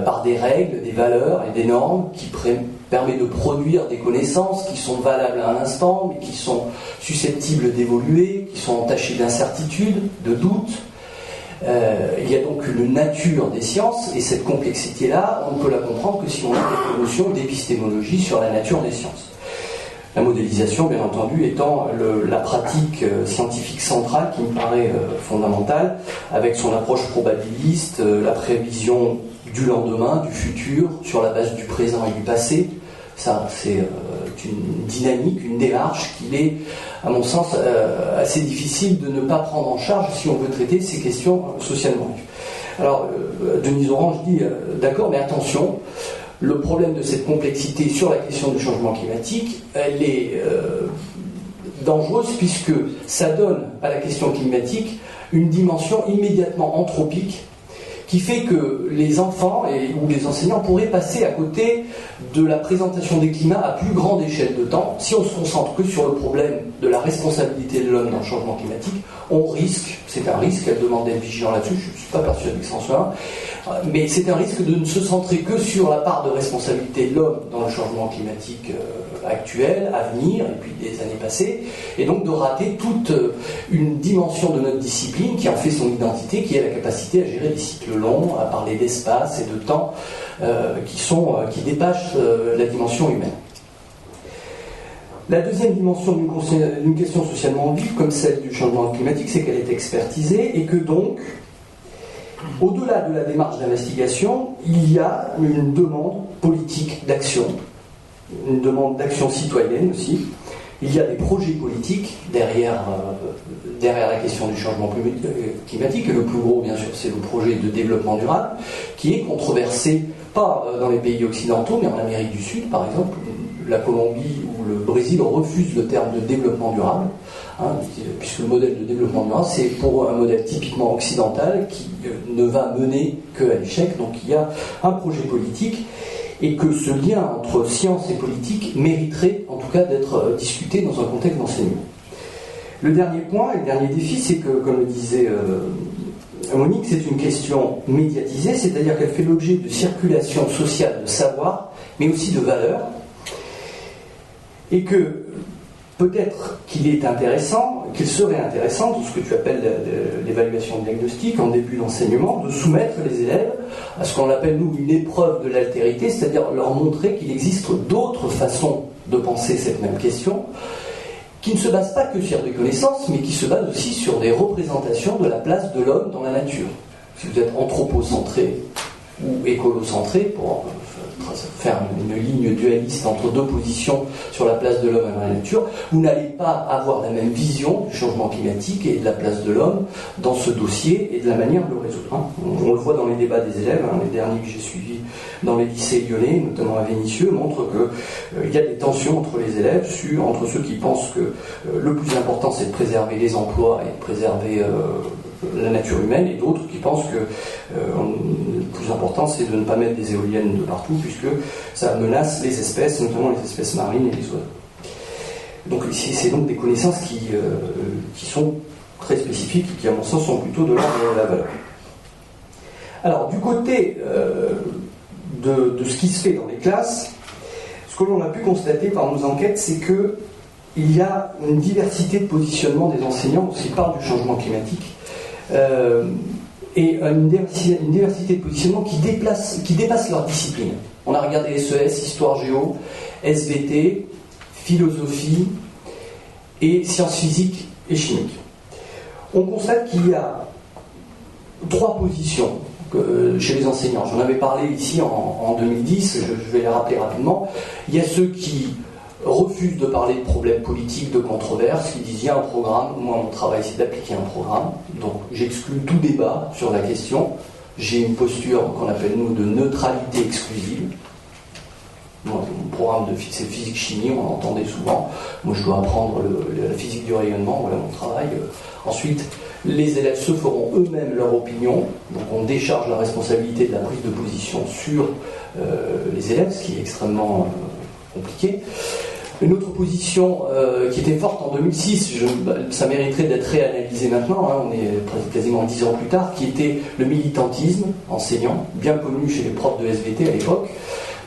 par des règles, des valeurs et des normes, qui permet de produire des connaissances qui sont valables à un instant, mais qui sont susceptibles d'évoluer, qui sont entachées d'incertitudes, de doutes. Il y a donc une nature des sciences, et cette complexité-là, on ne peut la comprendre que si on a quelques notions d'épistémologie sur la nature des sciences. La modélisation, bien entendu, étant la pratique scientifique centrale qui me paraît fondamentale, avec son approche probabiliste, la prévision du lendemain, du futur, sur la base du présent et du passé. Ça, c'est une dynamique, une démarche qu'il est, à mon sens, assez difficile de ne pas prendre en charge si on veut traiter ces questions socialement vives. Alors, Denise Orange dit, d'accord, mais attention, le problème de cette complexité sur la question du changement climatique, elle est dangereuse puisque ça donne à la question climatique une dimension immédiatement anthropique qui fait que les enfants ou les enseignants pourraient passer à côté de la présentation des climats à plus grande échelle de temps. Si on se concentre que sur le problème de la responsabilité de l'homme dans le changement climatique, on risque, c'est un risque, elle demande d'être vigilant là-dessus, je ne suis pas persuadé que c'en soit un, mais c'est un risque de ne se centrer que sur la part de responsabilité de l'homme dans le changement climatique actuel, à venir, et puis des années passées, et donc de rater toute une dimension de notre discipline qui en fait son identité, qui est la capacité à gérer des cycles longs, à parler d'espace et de temps qui dépassent la dimension humaine. La deuxième dimension d'une question socialement vive, comme celle du changement climatique, c'est qu'elle est expertisée et que donc, au-delà de la démarche d'investigation, il y a une demande politique d'action, une demande d'action citoyenne aussi. Il y a des projets politiques derrière la question du changement climatique, et le plus gros, bien sûr, c'est le projet de développement durable, qui est controversé, pas dans les pays occidentaux, mais en Amérique du Sud, par exemple. La Colombie ou le Brésil refusent le terme de développement durable, puisque le modèle de développement durable, c'est pour un modèle typiquement occidental qui ne va mener qu'à l'échec. Donc il y a un projet politique, et que ce lien entre science et politique mériterait en tout cas d'être discuté dans un contexte d'enseignement. Le dernier point, le dernier défi, c'est que, comme le disait Monique, c'est une question médiatisée, c'est-à-dire qu'elle fait l'objet de circulation sociale de savoir, mais aussi de valeurs, et que peut-être qu'il serait intéressant, dans ce que tu appelles l'évaluation diagnostique en début d'enseignement, de soumettre les élèves à ce qu'on appelle, nous, une épreuve de l'altérité, c'est-à-dire leur montrer qu'il existe d'autres façons de penser cette même question, qui ne se basent pas que sur des connaissances, mais qui se basent aussi sur des représentations de la place de l'homme dans la nature. Si vous êtes anthropocentré, ou écolo-centré, pour faire une ligne dualiste entre deux positions sur la place de l'homme dans la nature, vous n'allez pas avoir la même vision du changement climatique et de la place de l'homme dans ce dossier et de la manière de le résoudre. On le voit dans les débats des élèves, les derniers que j'ai suivis dans les lycées lyonnais, notamment à Vénissieux, montrent qu'il y a des tensions entre les élèves, entre ceux qui pensent que le plus important c'est de préserver les emplois et de préserver la nature humaine, et d'autres qui pensent que le plus important c'est de ne pas mettre des éoliennes de partout puisque ça menace les espèces, notamment les espèces marines et les oiseaux. Donc c'est donc des connaissances qui sont très spécifiques et qui à mon sens sont plutôt de l'ordre de la valeur. Alors du côté de ce qui se fait dans les classes, ce que l'on a pu constater par nos enquêtes, c'est que il y a une diversité de positionnement des enseignants lorsqu'ils parlent du changement climatique. Et une diversité de positionnement qui dépasse leur discipline. On a regardé SES, Histoire Géo, SVT, Philosophie et Sciences physiques et chimiques. On constate qu'il y a 3 positions chez les enseignants. J'en avais parlé ici en 2010, je vais les rappeler rapidement. Il y a ceux qui refusent de parler de problèmes politiques, de controverses, qui disent il y a un programme, moi mon travail c'est d'appliquer un programme, donc j'exclus tout débat sur la question, j'ai une posture qu'on appelle nous de neutralité exclusive. Moi, mon programme c'est physique-chimie, on l'entendait souvent, moi je dois apprendre la physique du rayonnement, voilà mon travail. Ensuite, les élèves se feront eux-mêmes leur opinion, donc on décharge la responsabilité de la prise de position sur les élèves, ce qui est extrêmement compliqué. Une autre position qui était forte en 2006, ça mériterait d'être réanalysé maintenant, on est quasiment 10 ans plus tard, qui était le militantisme enseignant, bien connu chez les profs de SVT à l'époque,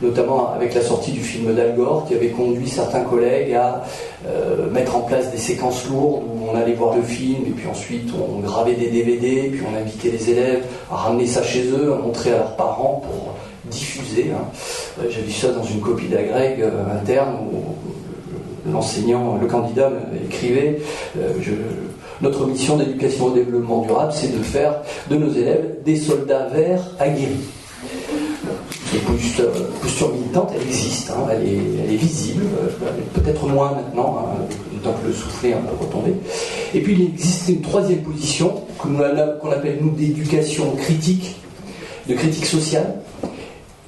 notamment avec la sortie du film d'Al Gore qui avait conduit certains collègues à mettre en place des séquences lourdes où on allait voir le film et puis ensuite on gravait des DVD, puis on invitait les élèves à ramener ça chez eux, à montrer à leurs parents pour diffuser. J'ai vu ça dans une copie d'agrég interne où l'enseignant, le candidat écrivait notre mission d'éducation au développement durable, c'est de faire de nos élèves des soldats verts aguerris. Cette posture militante, elle existe, elle est visible, peut-être moins maintenant, tant que le soufflet est un peu retombé. Et puis il existe une troisième position qu'on appelle nous d'éducation critique, de critique sociale,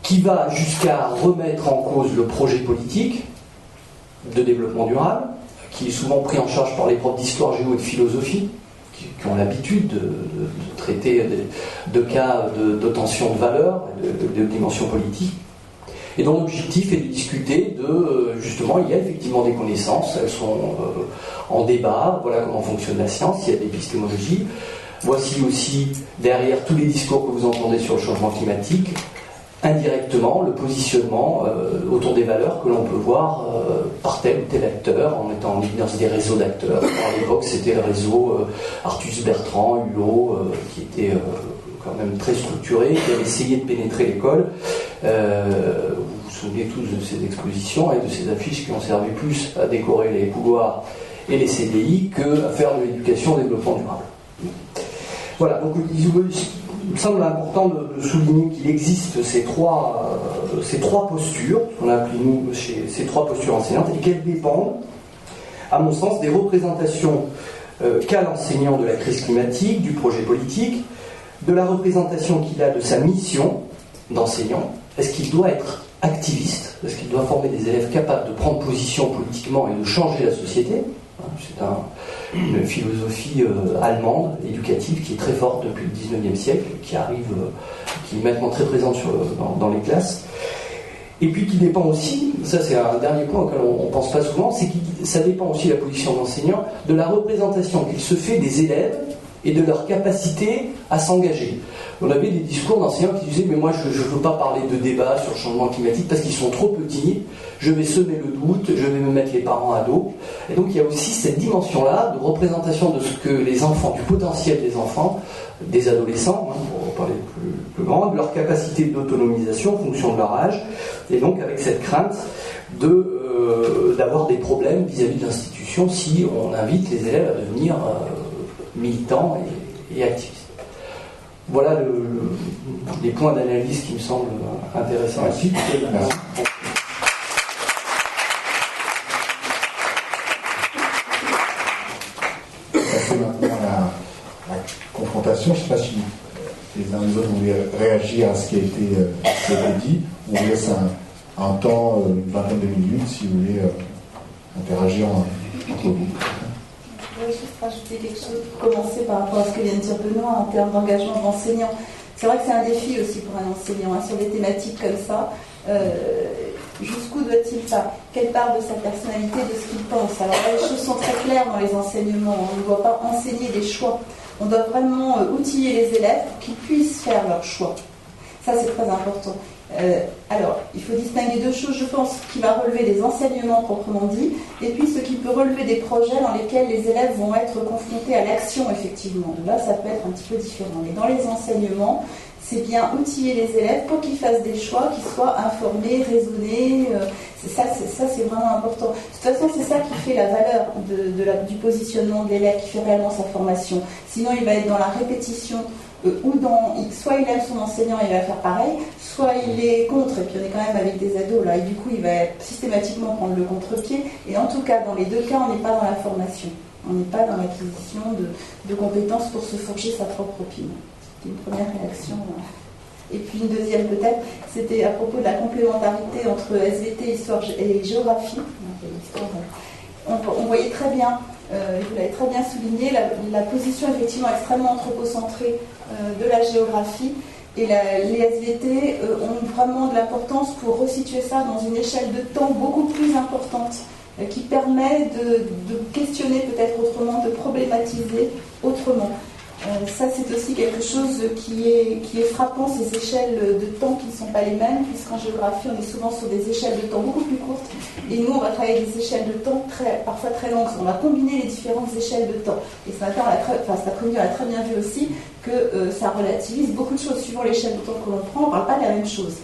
qui va jusqu'à remettre en cause le projet politique de développement durable, qui est souvent pris en charge par les profs d'histoire géo et de philosophie, qui ont l'habitude de traiter de cas de tension de valeurs, de dimension politique, et dont l'objectif est de discuter justement, il y a effectivement des connaissances, elles sont en débat, voilà comment fonctionne la science, il y a de l'épistémologie, voici aussi, derrière tous les discours que vous entendez sur le changement climatique, indirectement le positionnement autour des valeurs que l'on peut voir par tel ou tel acteur, en mettant en évidence des réseaux d'acteurs. À l'époque, c'était le réseau Artus Bertrand, Hulot, qui était quand même très structuré, qui avait essayé de pénétrer l'école. Vous vous souvenez tous de ces expositions et de ces affiches qui ont servi plus à décorer les couloirs et les CDI qu'à faire de l'éducation au développement durable. Voilà, donc il me semble important de souligner qu'il existe ces trois postures, qu'on a appelé nous ces 3 postures enseignantes, et qu'elles dépendent, à mon sens, des représentations qu'a l'enseignant de la crise climatique, du projet politique, de la représentation qu'il a de sa mission d'enseignant. Est-ce qu'il doit être activiste? Est-ce qu'il doit former des élèves capables de prendre position politiquement et de changer la société? C'est une philosophie allemande, éducative, qui est très forte depuis le 19e siècle, qui est maintenant très présente dans les classes. Et puis qui dépend aussi, ça c'est un dernier point auquel on ne pense pas souvent, c'est que ça dépend aussi de la position d'enseignant, de la représentation qu'il se fait des élèves et de leur capacité à s'engager. On avait des discours d'enseignants qui disaient « mais moi je ne veux pas parler de débat sur le changement climatique parce qu'ils sont trop petits, je vais semer le doute, je vais me mettre les parents à dos ». Et donc il y a aussi cette dimension-là de représentation de ce que les enfants, du potentiel des enfants, des adolescents, pour parler plus grand, de leur capacité d'autonomisation en fonction de leur âge, et donc avec cette crainte d'avoir des problèmes vis-à-vis de l'institution si on invite les élèves à devenir militants et activistes. voilà les points d'analyse qui me semblent intéressants. Merci. Merci. C'est maintenant la confrontation. Je ne sais pas si les uns et les autres voulaient réagir à ce qui a été dit. On vous laisse un temps, une vingtaine de minutes, si vous voulez interagir entre vous. Je voudrais juste rajouter quelque chose pour commencer par rapport à ce que vient de dire Benoît en termes d'engagement d'enseignants. C'est vrai que c'est un défi aussi pour un enseignant, sur des thématiques comme ça. Jusqu'où doit-il faire? Quelle part de sa personnalité, de ce qu'il pense? Alors là, les choses sont très claires dans les enseignements. On ne doit pas enseigner des choix. On doit vraiment outiller les élèves pour qu'ils puissent faire leurs choix. Ça, c'est très important. Alors, il faut distinguer deux choses, je pense, qui va relever des enseignements proprement dit, et puis ce qui peut relever des projets dans lesquels les élèves vont être confrontés à l'action, effectivement. Là, ça peut être un petit peu différent. Mais dans les enseignements, c'est bien outiller les élèves pour qu'ils fassent des choix qui soient informés, raisonnés. Ça, c'est vraiment important. De toute façon, c'est ça qui fait la valeur du positionnement de l'élève, qui fait réellement sa formation. Sinon, il va être dans la répétition, soit il aime son enseignant et il va faire pareil, soit il est contre, et puis on est quand même avec des ados là, et du coup il va systématiquement prendre le contre-pied, et en tout cas dans les deux cas on n'est pas dans la formation, on n'est pas dans l'acquisition de compétences pour se forger sa propre opinion. C'était une première réaction. Et puis une deuxième peut-être, c'était à propos de la complémentarité entre SVT, histoire et géographie. On voyait très bien, vous l'avez très bien souligné, la position effectivement extrêmement anthropocentrée de la géographie, et les SVT ont vraiment de l'importance pour resituer ça dans une échelle de temps beaucoup plus importante, qui permet de questionner peut-être autrement, de problématiser autrement. Ça, c'est aussi quelque chose qui est frappant, ces échelles de temps qui ne sont pas les mêmes, puisqu'en géographie, on est souvent sur des échelles de temps beaucoup plus courtes, et nous, on va travailler des échelles de temps parfois très longues. On va combiner les différentes échelles de temps. Et ce matin, cet après-midi, on a très bien vu aussi que ça relativise beaucoup de choses. Suivant l'échelle de temps que l'on prend, on ne parle pas de la même chose.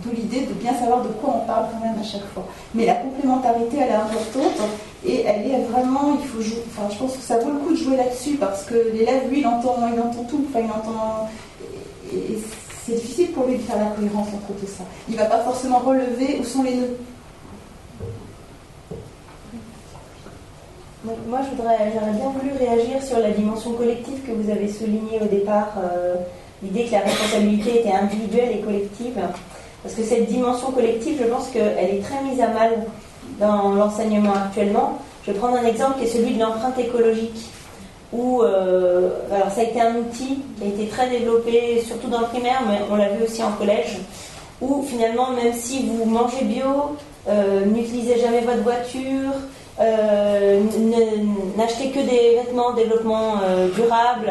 D'où l'idée de bien savoir de quoi on parle quand même à chaque fois. Mais la complémentarité, elle est importante, et elle est vraiment, il faut jouer, je pense que ça vaut le coup de jouer là-dessus, parce que l'élève, lui, il entend tout, et c'est difficile pour lui de faire la cohérence entre tout ça. Il ne va pas forcément relever où sont les nœuds. Donc, moi, j'aurais bien voulu réagir sur la dimension collective que vous avez soulignée au départ, l'idée que la responsabilité était individuelle et collective. Parce que cette dimension collective, je pense qu'elle est très mise à mal dans l'enseignement actuellement. Je vais prendre un exemple qui est celui de l'empreinte écologique, où alors ça a été un outil qui a été très développé, surtout dans le primaire, mais on l'a vu aussi en collège, où finalement, même si vous mangez bio, n'utilisez jamais votre voiture, n'achetez que des vêtements développement durable,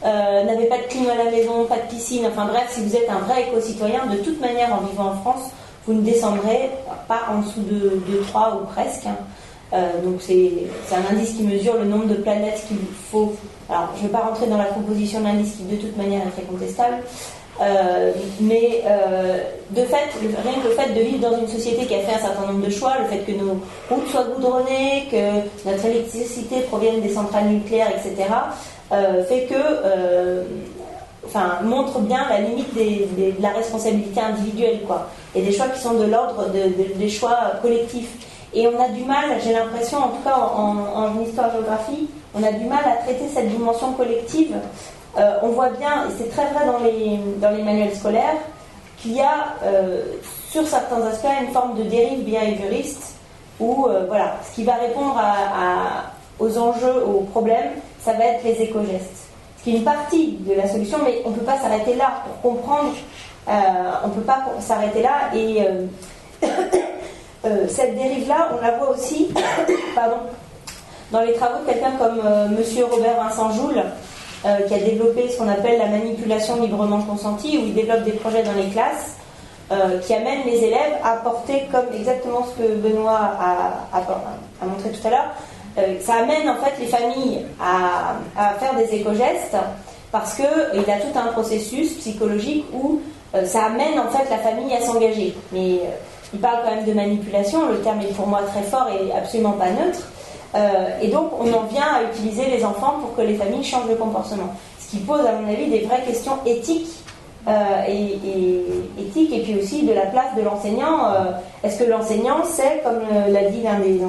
n'avez pas de clim à la maison, pas de piscine, enfin bref, si vous êtes un vrai éco-citoyen, de toute manière en vivant en France, vous ne descendrez pas en dessous de 3 ou presque. Donc c'est un indice qui mesure le nombre de planètes qu'il faut. Alors je ne vais pas rentrer dans la composition de l'indice qui de toute manière est très contestable. Mais de fait, rien que le fait de vivre dans une société qui a fait un certain nombre de choix, le fait que nos routes soient goudronnées, que notre électricité provienne des centrales nucléaires, etc., fait que, montre bien la limite de la responsabilité individuelle, quoi, et des choix qui sont de l'ordre des choix collectifs. Et on a du mal, j'ai l'impression, en tout cas en histoire-géographie, on a du mal à traiter cette dimension collective. On voit bien, et c'est très vrai dans les manuels scolaires, qu'il y a sur certains aspects une forme de dérive behavioriste où ce qui va répondre aux enjeux, aux problèmes, ça va être les éco-gestes. Ce qui est une partie de la solution, mais on ne peut pas s'arrêter là. Pour comprendre, on ne peut pas s'arrêter là. Et cette dérive-là, on la voit aussi dans les travaux de quelqu'un comme Monsieur Robert Vincent Joule, qui a développé ce qu'on appelle la manipulation librement consentie, où il développe des projets dans les classes qui amènent les élèves à porter, comme exactement ce que Benoît a montré tout à l'heure, ça amène en fait les familles à faire des éco-gestes, parce qu'il y a tout un processus psychologique où ça amène en fait la famille à s'engager. Mais il parle quand même de manipulation, le terme est pour moi très fort et absolument pas neutre. Et donc on en vient à utiliser les enfants pour que les familles changent de comportement. Ce ce qui pose à mon avis des vraies questions éthiques éthique et puis aussi de la place de l'enseignant. Est-ce que l'enseignant sait, comme l'a dit l'un des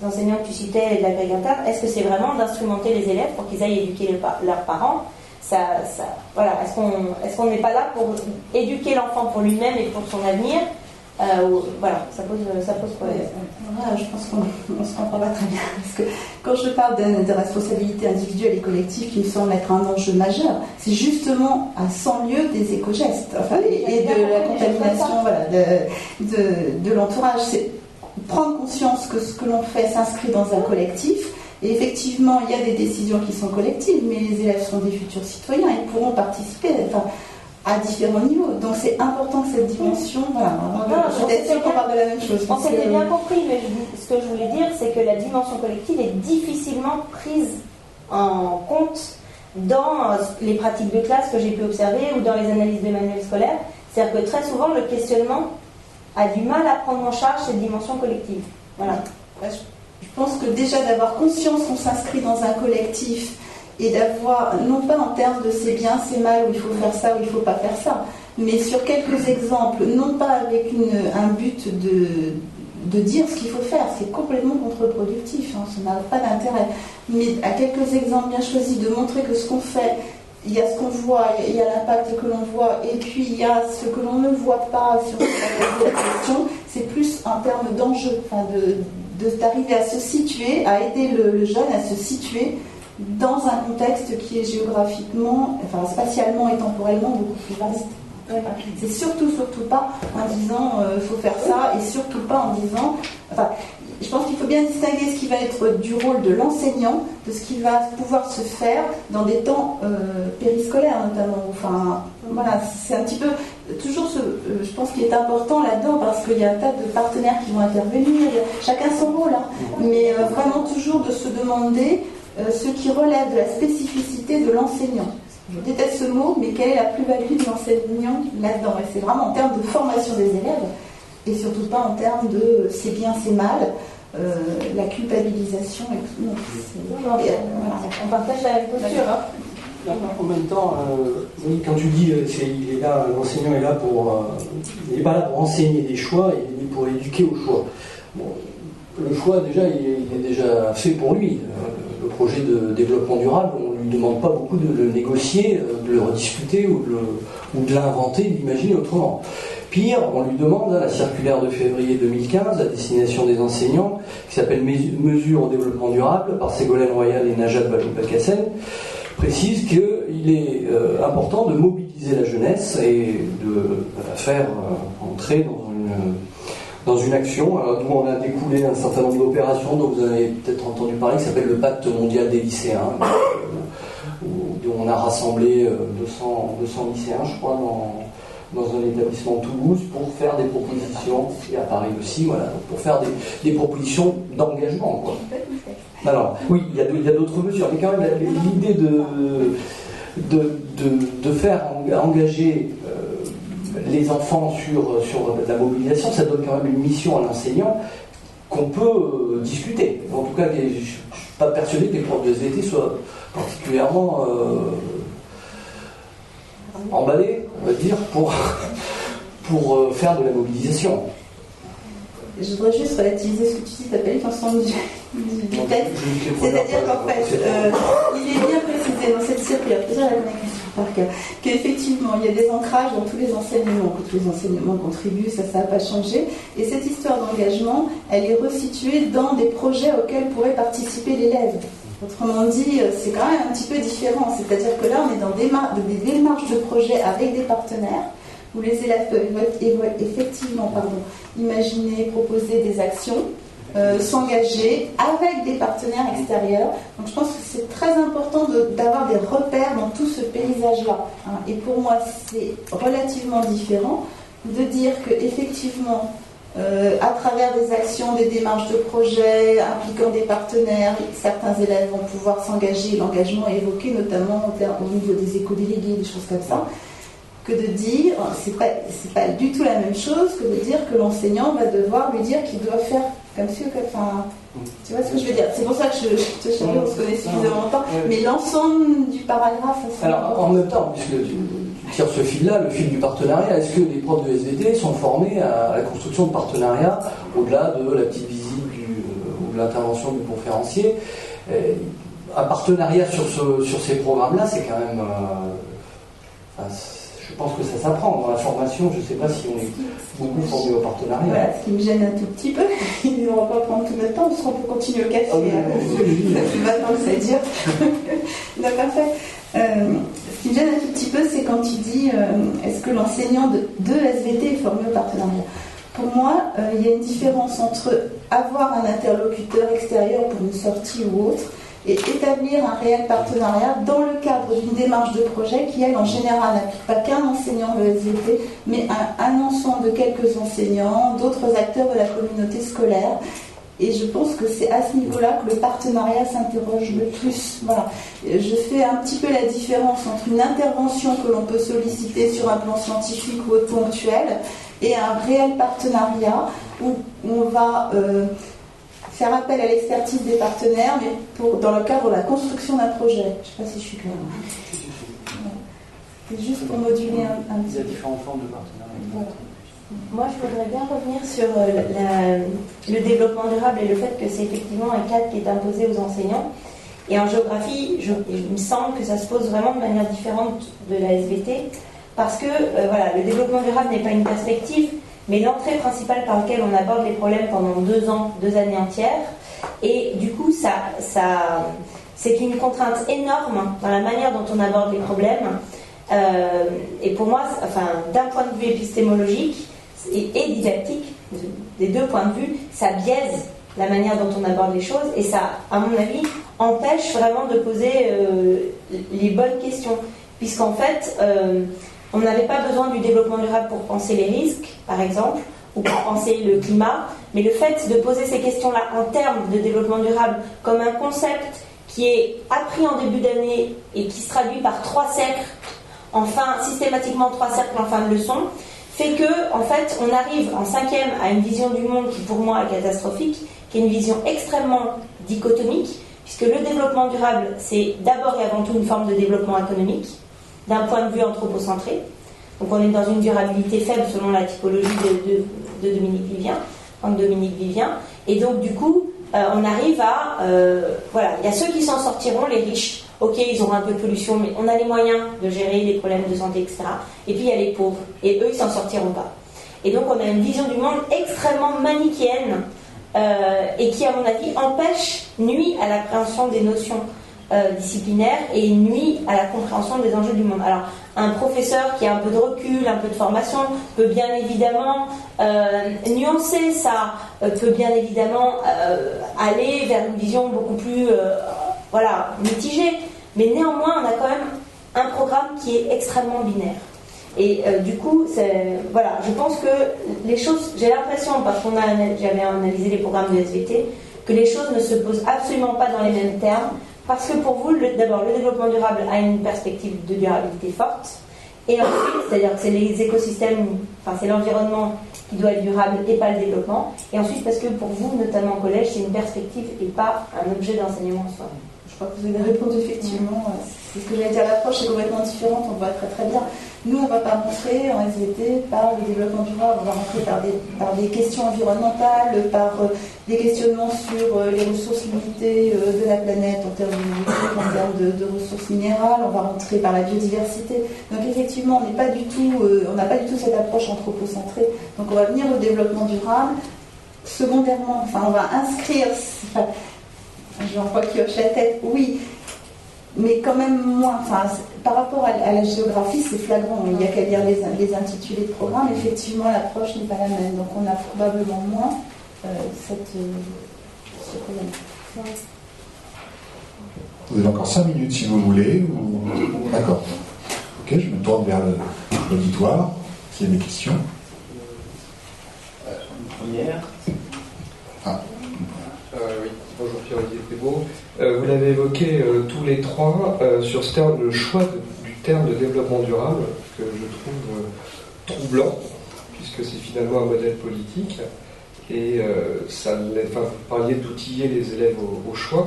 enseignants que tu citais de l'agrégateur, est-ce que c'est vraiment d'instrumenter les élèves pour qu'ils aillent éduquer leurs parents? Voilà. Est-ce qu'on n'est pas là pour éduquer l'enfant pour lui-même et pour son avenir? Voilà, ça pose problème. Je pense qu'on ne se comprend pas très bien. Parce que quand je parle de responsabilité individuelle et collective qui me semble être un enjeu majeur, c'est justement à 100 lieues des éco-gestes et de la contamination de l'entourage. C'est prendre conscience que ce que l'on fait s'inscrit dans un collectif. Et effectivement, il y a des décisions qui sont collectives, mais les élèves sont des futurs citoyens, ils pourront participer à différents niveaux. Donc c'est important que cette dimension... je suis sûre qu'on parle de la même chose. On s'était bien compris, mais ce que je voulais dire, c'est que la dimension collective est difficilement prise en compte dans les pratiques de classe que j'ai pu observer ou dans les analyses des manuels scolaires. C'est-à-dire que très souvent, le questionnement a du mal à prendre en charge cette dimension collective. Voilà. Je pense que déjà d'avoir conscience qu'on s'inscrit dans un collectif et d'avoir, non pas en termes de c'est bien, c'est mal, ou il faut faire ça, ou il ne faut pas faire ça, mais sur quelques exemples, non pas avec un but de dire ce qu'il faut faire, c'est complètement contre-productif, ça n'a pas d'intérêt, mais à quelques exemples bien choisis, de montrer que ce qu'on fait, il y a ce qu'on voit, il y a l'impact que l'on voit, et puis il y a ce que l'on ne voit pas sur la question, c'est plus en termes d'enjeu, d'arriver à se situer, à aider le jeune à se situer dans un contexte qui est géographiquement, spatialement et temporellement beaucoup plus vaste. C'est surtout pas en disant faut faire ça, et surtout pas en disant... je pense qu'il faut bien distinguer ce qui va être du rôle de l'enseignant de ce qui va pouvoir se faire dans des temps périscolaires notamment. C'est un petit peu toujours je pense qu'il est important là-dedans, parce qu'il y a un tas de partenaires qui vont intervenir, chacun son rôle, mais vraiment toujours de se demander ce qui relève de la spécificité de l'enseignant. Je déteste ce mot, mais quelle est la plus-value de l'enseignant là-dedans? Et c'est vraiment en termes de formation des élèves, et surtout pas en termes de c'est bien, c'est mal, la culpabilisation et tout. On partage la même posture. En même temps, quand tu dis il est là, l'enseignant est là il n'est pas là pour enseigner des choix, il est pour éduquer au choix. Bon, le choix déjà, il est déjà fait pour lui. Le projet de développement durable, on ne lui demande pas beaucoup de le négocier, de le rediscuter ou de l'inventer, d'imaginer autrement. Pire, on lui demande, la circulaire de février 2015, à destination des enseignants, qui s'appelle Mesures au développement durable, par Ségolène Royal et Najat Vallaud-Belkacem, précise qu'il est important de mobiliser la jeunesse et de la faire entrer dans une action. Alors, nous, on a découlé un certain nombre d'opérations dont vous avez peut-être entendu parler, qui s'appelle le Pacte mondial des lycéens, où on a rassemblé 200 lycéens, je crois, dans un établissement de Toulouse, pour faire des propositions, et à Paris aussi, pour faire des propositions d'engagement, quoi. Alors, oui, il y a d'autres mesures, mais quand même, l'idée de faire engager les enfants sur la mobilisation, ça donne quand même une mission à l'enseignant qu'on peut discuter. En tout cas, je ne suis pas persuadé que les profs de SVT soient particulièrement emballés, on va dire, pour faire de la mobilisation. Je voudrais juste relativiser ce que tu dis, tu appelles l'ensemble du texte. C'est-à-dire qu'en fait, il est bien précisé dans cette circulaire, déjà la connexion par cœur, qu'effectivement, il y a des ancrages dans tous les enseignements, que tous les enseignements contribuent, ça n'a pas changé. Et cette histoire d'engagement, elle est resituée dans des projets auxquels pourrait participer l'élève. Autrement dit, c'est quand même un petit peu différent. C'est-à-dire que là, on est dans des démarches de projet avec des partenaires, où les élèves peuvent effectivement imaginer, proposer des actions, s'engager avec des partenaires extérieurs. Donc je pense que c'est très important d'avoir des repères dans tout ce paysage-là. Et pour moi, c'est relativement différent de dire qu'effectivement, à travers des actions, des démarches de projet, impliquant des partenaires, certains élèves vont pouvoir s'engager. L'engagement est évoqué notamment au niveau des éco-délégués, des choses comme ça. Que de dire, c'est pas du tout la même chose que de dire que l'enseignant va devoir lui dire qu'il doit faire comme si, enfin, tu vois ce que je veux dire. C'est pour ça que je te cherchais, on se connaît suffisamment longtemps, mais l'ensemble du paragraphe... Alors, en même temps, puisque tu tires ce fil-là, le fil du partenariat, est-ce que les profs de SVT sont formés à la construction de partenariats au-delà de la petite visite ou de l'intervention du conférencier? Un partenariat sur ces programmes-là, c'est quand même... je pense que ça s'apprend. Dans la formation, je ne sais pas si on est beaucoup formé au partenariat. Voilà, ce qui me gêne un tout petit peu, on ne va pas prendre tout notre temps, parce qu'on peut continuer au café. Maintenant, c'est dire. Donc, en fait, ce qui me gêne un tout petit peu, c'est quand tu dis est-ce que l'enseignant de SVT est formé au partenariat? Pour moi, il y a une différence entre avoir un interlocuteur extérieur pour une sortie ou autre et établir un réel partenariat dans le cadre d'une démarche de projet qui, elle, en général, n'applique pas qu'un enseignant de SVT, mais un ensemble de quelques enseignants, d'autres acteurs de la communauté scolaire. Et je pense que c'est à ce niveau-là que le partenariat s'interroge le plus. Voilà. Je fais un petit peu la différence entre une intervention que l'on peut solliciter sur un plan scientifique ou autre ponctuel et un réel partenariat où on va faire appel à l'expertise des partenaires, mais dans le cadre de la construction d'un projet. Je ne sais pas si je suis claire. C'est juste pour moduler un petit peu. Il y a différentes formes de partenariat. Voilà. Moi, je voudrais bien revenir sur le développement durable et le fait que c'est effectivement un cadre qui est imposé aux enseignants. Et en géographie, il me semble que ça se pose vraiment de manière différente de la SVT, parce que voilà, le développement durable n'est pas une perspective, mais l'entrée principale par laquelle on aborde les problèmes pendant 2 ans, 2 années entières. Et du coup, c'est une contrainte énorme dans la manière dont on aborde les problèmes. Et pour moi, enfin, d'un point de vue épistémologique et didactique, des 2 points de vue, ça biaise la manière dont on aborde les choses et ça, à mon avis, empêche vraiment de poser les bonnes questions. Puisqu'en fait, on n'avait pas besoin du développement durable pour penser les risques, par exemple, ou pour penser le climat, mais le fait de poser ces questions-là en termes de développement durable comme un concept qui est appris en début d'année et qui se traduit par 3 cercles, systématiquement 3 cercles en fin de leçon, fait que, en fait, on arrive en 5e à une vision du monde qui, pour moi, est catastrophique, qui est une vision extrêmement dichotomique, puisque le développement durable, c'est d'abord et avant tout une forme de développement économique, d'un point de vue anthropocentré. Donc on est dans une durabilité faible selon la typologie de Dominique Vivien. Et donc du coup, on arrive à... voilà, il y a ceux qui s'en sortiront, les riches. Ok, ils auront un peu de pollution, mais on a les moyens de gérer les problèmes de santé, etc. Et puis il y a les pauvres, et eux, ils s'en sortiront pas. Et donc on a une vision du monde extrêmement manichéenne, et qui, à mon avis, nuit à l'appréhension des notions disciplinaire et nuit à la compréhension des enjeux du monde. Alors, un professeur qui a un peu de recul, un peu de formation, peut bien évidemment nuancer ça, peut bien évidemment aller vers une vision beaucoup plus mitigée. Mais néanmoins, on a quand même un programme qui est extrêmement binaire. Et du coup, je pense que les choses, j'ai l'impression, parce que j'avais analysé les programmes de SVT, que les choses ne se posent absolument pas dans les mêmes termes. Parce que pour vous, d'abord, le développement durable a une perspective de durabilité forte. Et ensuite, c'est-à-dire que c'est les écosystèmes, c'est l'environnement qui doit être durable et pas le développement. Et ensuite, parce que pour vous, notamment au collège, c'est une perspective et pas un objet d'enseignement en soi. Je crois que vous avez répondu effectivement. C'est ce que j'allais dire, l'approche est complètement différente, on voit très très bien. Nous, on ne va pas montrer en SVT par le développement durable, on va rentrer par des questions environnementales, par des questionnements sur les ressources limitées de la planète en termes numériques, en termes de ressources minérales, on va rentrer par la biodiversité. Donc effectivement, on n'a pas du tout cette approche anthropocentrée. Donc on va venir au développement durable. Secondairement, on va inscrire... J'en vois qui hoche la tête, oui, mais quand même moins. Par rapport à la géographie, c'est flagrant. Il n'y a qu'à lire les intitulés de programme. Effectivement, l'approche n'est pas la même. Donc, on a probablement moins ce problème. Vous avez encore 5 minutes si vous voulez. D'accord. Ok, je me tourne vers l'auditoire. S'il y a des questions. Une première. Oui. Bonjour Pierre-Olivier Prévost. Vous l'avez évoqué tous les trois sur le choix du terme de développement durable que je trouve troublant, puisque c'est finalement un modèle politique. Et vous parliez d'outiller les élèves au choix,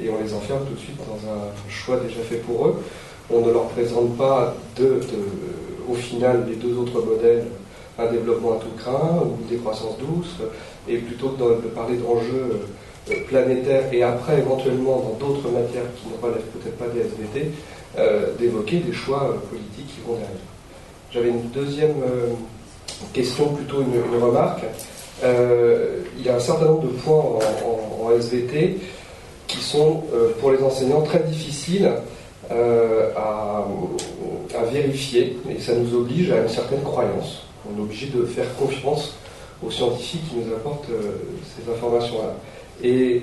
et on les enferme tout de suite dans un choix déjà fait pour eux. On ne leur présente pas au final les deux autres modèles, un développement à tout crin ou une décroissance douce, et plutôt que de parler d'enjeux planétaires et après éventuellement dans d'autres matières qui ne relèvent peut-être pas des SVT, d'évoquer des choix politiques qui vont derrière. J'avais une deuxième question, plutôt une remarque. Il y a un certain nombre de points en SVT qui sont pour les enseignants très difficiles à vérifier, et ça nous oblige à une certaine croyance. On est obligé de faire confiance aux scientifiques qui nous apportent ces informations-là. Et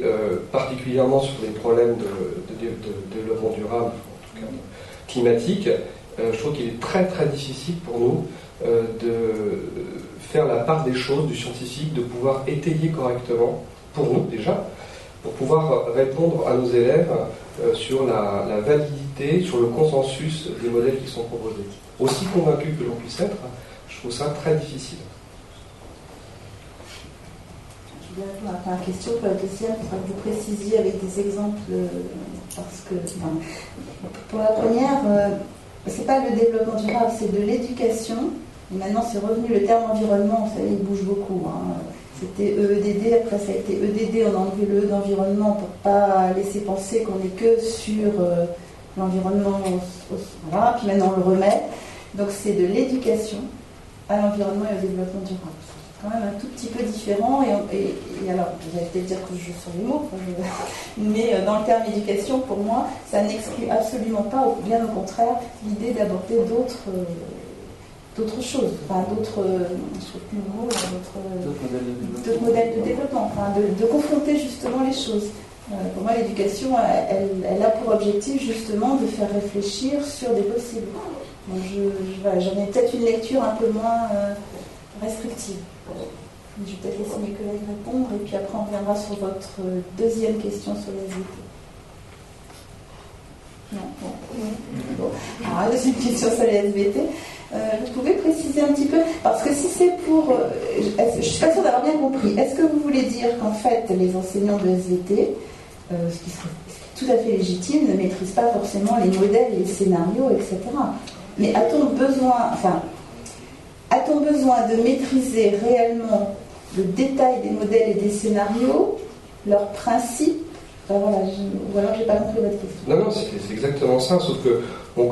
particulièrement sur les problèmes de développement durable, en tout cas climatique, je trouve qu'il est très très difficile pour nous de faire la part des choses du scientifique, de pouvoir étayer correctement, pour nous déjà, pour pouvoir répondre à nos élèves sur la validité, sur le consensus des modèles qui sont proposés. Aussi convaincu que l'on puisse être, je trouve ça très difficile. Je voulais répondre à la question. Pour la deuxième, il faudra que vous précisiez avec des exemples, parce que pour la première, c'est pas le développement durable, c'est de l'éducation. Et maintenant, c'est revenu le terme environnement, vous savez, il bouge beaucoup. C'était EEDD, après ça a été EDD, on a enlevé le E d'environnement pour pas laisser penser qu'on n'est que sur l'environnement. Voilà, puis maintenant on le remet. Donc c'est de l'éducation à l'environnement et au développement durable. C'est quand même un tout petit peu différent. Et alors, vous allez peut-être dire que je joue sur les mots, mais dans le terme éducation, pour moi, ça n'exclut absolument pas, bien au contraire, l'idée d'aborder d'autres choses, enfin d'autres modèles de développement, enfin de confronter justement les choses. Pour moi, l'éducation, elle a pour objectif justement de faire réfléchir sur des possibles. Donc j'en ai peut-être une lecture un peu moins restrictive. Je vais peut-être laisser mes collègues répondre, et puis après on reviendra sur votre deuxième question sur les SVT. Non, bon. Alors, la deuxième question sur les SVT. Vous pouvez préciser un petit peu, parce que si c'est pour... je ne suis pas sûre d'avoir bien compris. Est-ce que vous voulez dire qu'en fait, les enseignants de SVT, ce qui serait tout à fait légitime, ne maîtrisent pas forcément les modèles et les scénarios, etc. Mais a-t-on besoin de maîtriser réellement le détail des modèles et des scénarios, leurs principes? Enfin, voilà, ou alors j'ai pas compris votre question. Non, c'est exactement ça, sauf que quand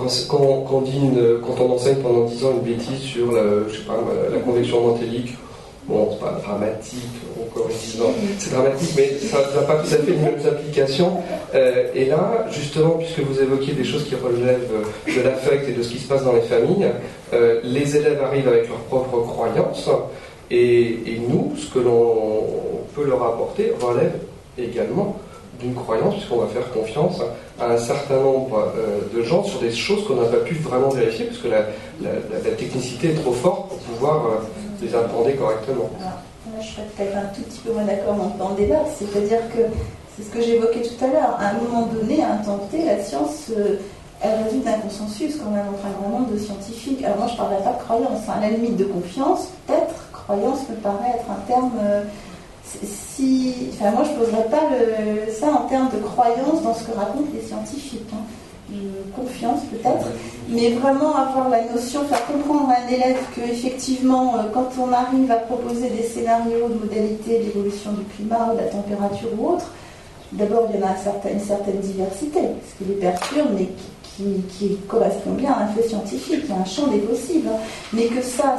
on enseigne pendant 10 ans une bêtise sur la convection mantélique, bon, c'est pas dramatique, encore 10 ans, c'est dramatique, mais ça n'a pas tout à fait les mêmes applications. Et là, justement, puisque vous évoquiez des choses qui relèvent de l'affect et de ce qui se passe dans les familles, les élèves arrivent avec leurs propres croyances, et nous, ce que l'on peut leur apporter relève également d'une croyance, puisqu'on va faire confiance à un certain nombre de gens sur des choses qu'on n'a pas pu vraiment vérifier, parce que la technicité est trop forte pour pouvoir les appréhender correctement. Alors, là, je serais peut-être un tout petit peu moins d'accord dans le débat, c'est-à-dire que c'est ce que j'évoquais tout à l'heure. À un moment donné, à un temps T, la science, elle résulte d'un consensus quand même entre un grand nombre de scientifiques. Alors moi, je ne parlerai pas de croyance, à la limite de confiance, peut-être, croyance me paraît être un terme... moi, je ne poserais pas ça en termes de croyance dans ce que racontent les scientifiques. Confiance peut-être, mais vraiment avoir la notion, faire comprendre à un élève qu'effectivement, quand on arrive à proposer des scénarios de modalités d'évolution du climat ou de la température ou autre, d'abord il y en a une certaine diversité, ce qui les perturbe, mais qui correspond bien à un fait scientifique, il y a un champ des possibles, mais que ça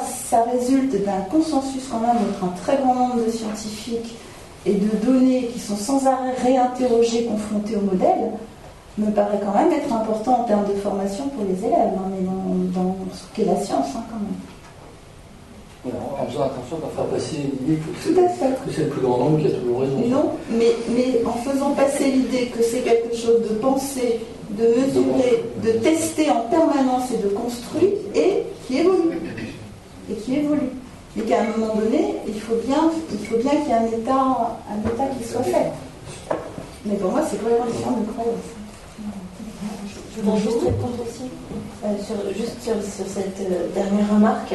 résulte d'un consensus quand même entre un très grand nombre de scientifiques et de données qui sont sans arrêt réinterrogées, confrontées au modèle, me paraît quand même être important en termes de formation pour les élèves, mais dans ce qu'est la science quand même. En faisant attention à faire passer l'idée que c'est le plus grand nombre qui a toujours raison. Non, mais en faisant passer l'idée que c'est quelque chose de pensé, de mesurer, de tester en permanence et de construire, et qui évolue. Et qu'à un moment donné, il faut bien qu'il y ait un état qui soit fait. Mais pour moi, c'est vraiment différent de croyance. Je voudrais juste répondre aussi sur cette dernière remarque.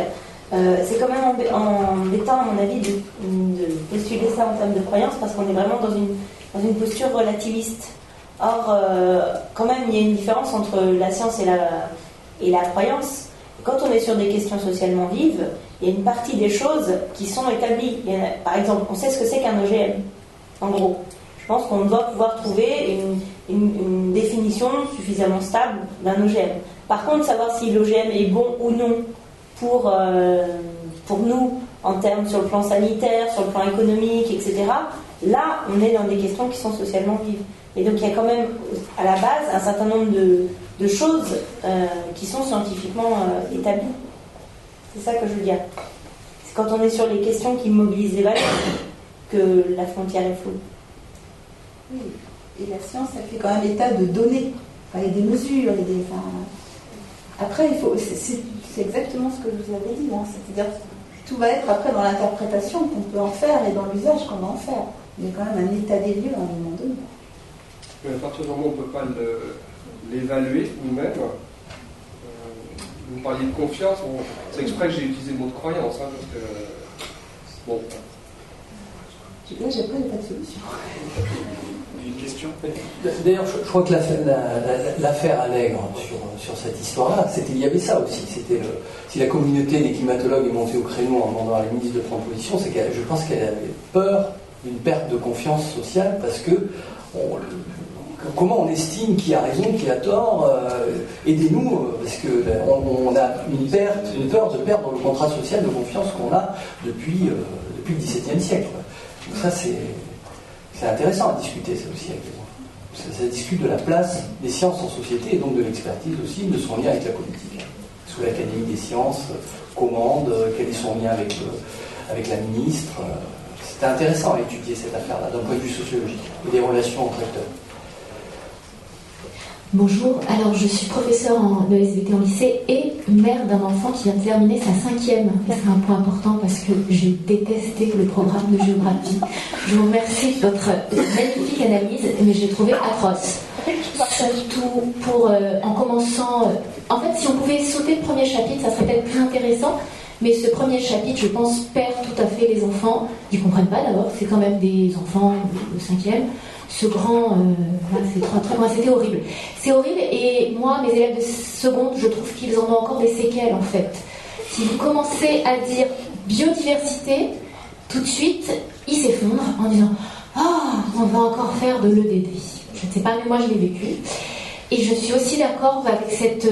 c'est quand même embêtant, à mon avis, de postuler ça en termes de croyance, parce qu'on est vraiment dans une posture relativiste. Or, quand même, il y a une différence entre la science et la croyance. Quand on est sur des questions socialement vives, il y a une partie des choses qui sont établies. Par exemple, on sait ce que c'est qu'un OGM, en gros. Je pense qu'on doit pouvoir trouver une définition suffisamment stable d'un OGM. Par contre, savoir si l'OGM est bon ou non pour nous, en termes sur le plan sanitaire, sur le plan économique, etc., là, on est dans des questions qui sont socialement vives. Et donc, il y a quand même, à la base, un certain nombre de choses qui sont scientifiquement établies. C'est ça que je veux dire. C'est quand on est sur les questions qui mobilisent les valeurs que la frontière est floue. Oui. Et la science, elle fait quand même état de données. Enfin, il y a des mesures. Après, c'est exactement ce que je vous avais dit. Hein. C'est-à-dire que tout va être après dans l'interprétation qu'on peut en faire et dans l'usage qu'on va en faire. Il y a quand même un état des lieux à un moment donné. Mais à partir du moment où on ne peut pas l'évaluer nous-mêmes, vous parliez de confiance, c'est exprès que j'ai utilisé le mot de croyance, hein, parce que bon. Là, j'ai pas de solution. Une question ? D'ailleurs, je crois que l'affaire Allègre sur cette histoire-là, il y avait ça aussi. C'était si la communauté des climatologues est montée au créneau en demandant à la ministre de prendre position, c'est je pense qu'elle avait peur d'une perte de confiance sociale, parce que comment on estime qui a raison, qui a tort, aidez-nous, parce qu'on a une peur de perdre le contrat social de confiance qu'on a depuis le XVIIe siècle. Donc ça, c'est intéressant à discuter, ça aussi, avec les gens. Ça discute de la place des sciences en société, et donc de l'expertise aussi, de son lien avec la politique. Sous l'Académie des sciences commande, quel est son lien avec la ministre. C'était intéressant à étudier cette affaire-là, d'un point de vue sociologique, et des relations entre acteurs. Bonjour, alors je suis professeure de SVT en lycée et mère d'un enfant qui vient de terminer sa 5e. Et c'est un point important parce que j'ai détesté le programme de géographie. Je vous remercie de votre magnifique analyse, mais j'ai trouvé atroce. Surtout en commençant... en fait, si on pouvait sauter le premier chapitre, ça serait peut-être plus intéressant. Mais ce premier chapitre, je pense, perd tout à fait les enfants. Ils ne comprennent pas d'abord, c'est quand même des enfants de 5e. Ce grand, c'est très loin, c'était horrible. C'est horrible, et moi, mes élèves de seconde, je trouve qu'ils en ont encore des séquelles, en fait. Si vous commencez à dire biodiversité, tout de suite, ils s'effondrent en disant « Ah, on va encore faire de l'EDD ». Je ne sais pas, mais moi, je l'ai vécu. Et je suis aussi d'accord avec cette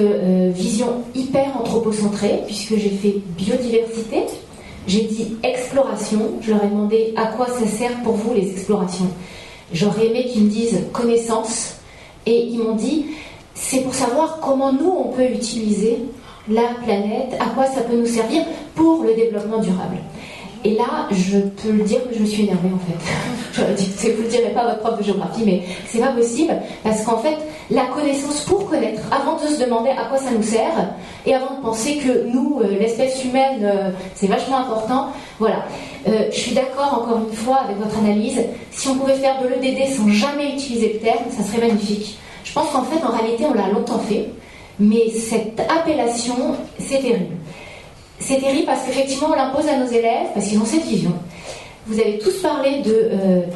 vision hyper anthropocentrée, puisque j'ai fait biodiversité, j'ai dit exploration, je leur ai demandé à quoi ça sert pour vous les explorations. J'aurais aimé qu'ils me disent connaissance, et ils m'ont dit c'est pour savoir comment nous on peut utiliser la planète, à quoi ça peut nous servir pour le développement durable. Et là, je peux le dire que je me suis énervée en fait. J'aurais dit, vous ne le direz pas à votre prof de géographie, mais c'est pas possible, parce qu'en fait, la connaissance pour connaître, avant de se demander à quoi ça nous sert, et avant de penser que nous, l'espèce humaine, c'est vachement important, voilà. Je suis d'accord encore une fois avec votre analyse. Si on pouvait faire de l'EDD sans jamais utiliser le terme, ça serait magnifique. Je pense qu'en fait, en réalité, on l'a longtemps fait, mais cette appellation, c'est terrible. C'est terrible parce qu'effectivement, on l'impose à nos élèves, parce qu'ils ont cette vision. Vous avez tous parlé de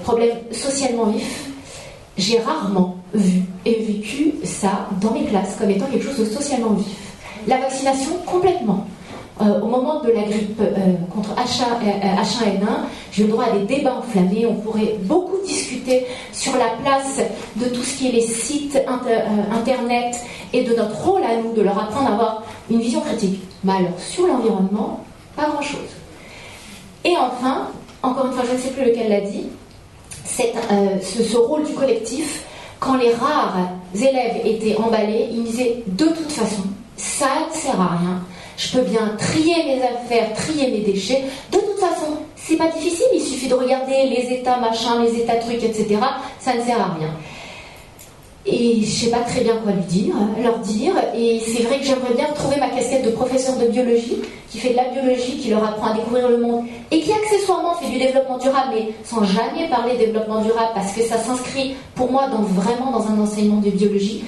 problèmes socialement vifs. J'ai rarement vu et vécu ça dans mes classes comme étant quelque chose de socialement vif. La vaccination, complètement. Au moment de la grippe contre H1N1, j'ai eu le droit à des débats enflammés. On pourrait beaucoup discuter sur la place de tout ce qui est les sites internet et de notre rôle à nous de leur apprendre à avoir une vision critique. Mais alors, sur l'environnement, pas grand-chose. Et enfin, encore une fois, je ne sais plus lequel l'a dit, ce rôle du collectif, quand les rares élèves étaient emballés, ils me disaient de toute façon, ça ne sert à rien. Je peux bien trier mes affaires, trier mes déchets. De toute façon, c'est pas difficile, il suffit de regarder les états machin, les états trucs, etc. Ça ne sert à rien. Et je sais pas très bien quoi leur dire. Et c'est vrai que j'aimerais bien retrouver ma casquette de professeur de biologie, qui fait de la biologie, qui leur apprend à découvrir le monde, et qui accessoirement fait du développement durable, mais sans jamais parler développement durable, parce que ça s'inscrit pour moi vraiment dans un enseignement de biologie.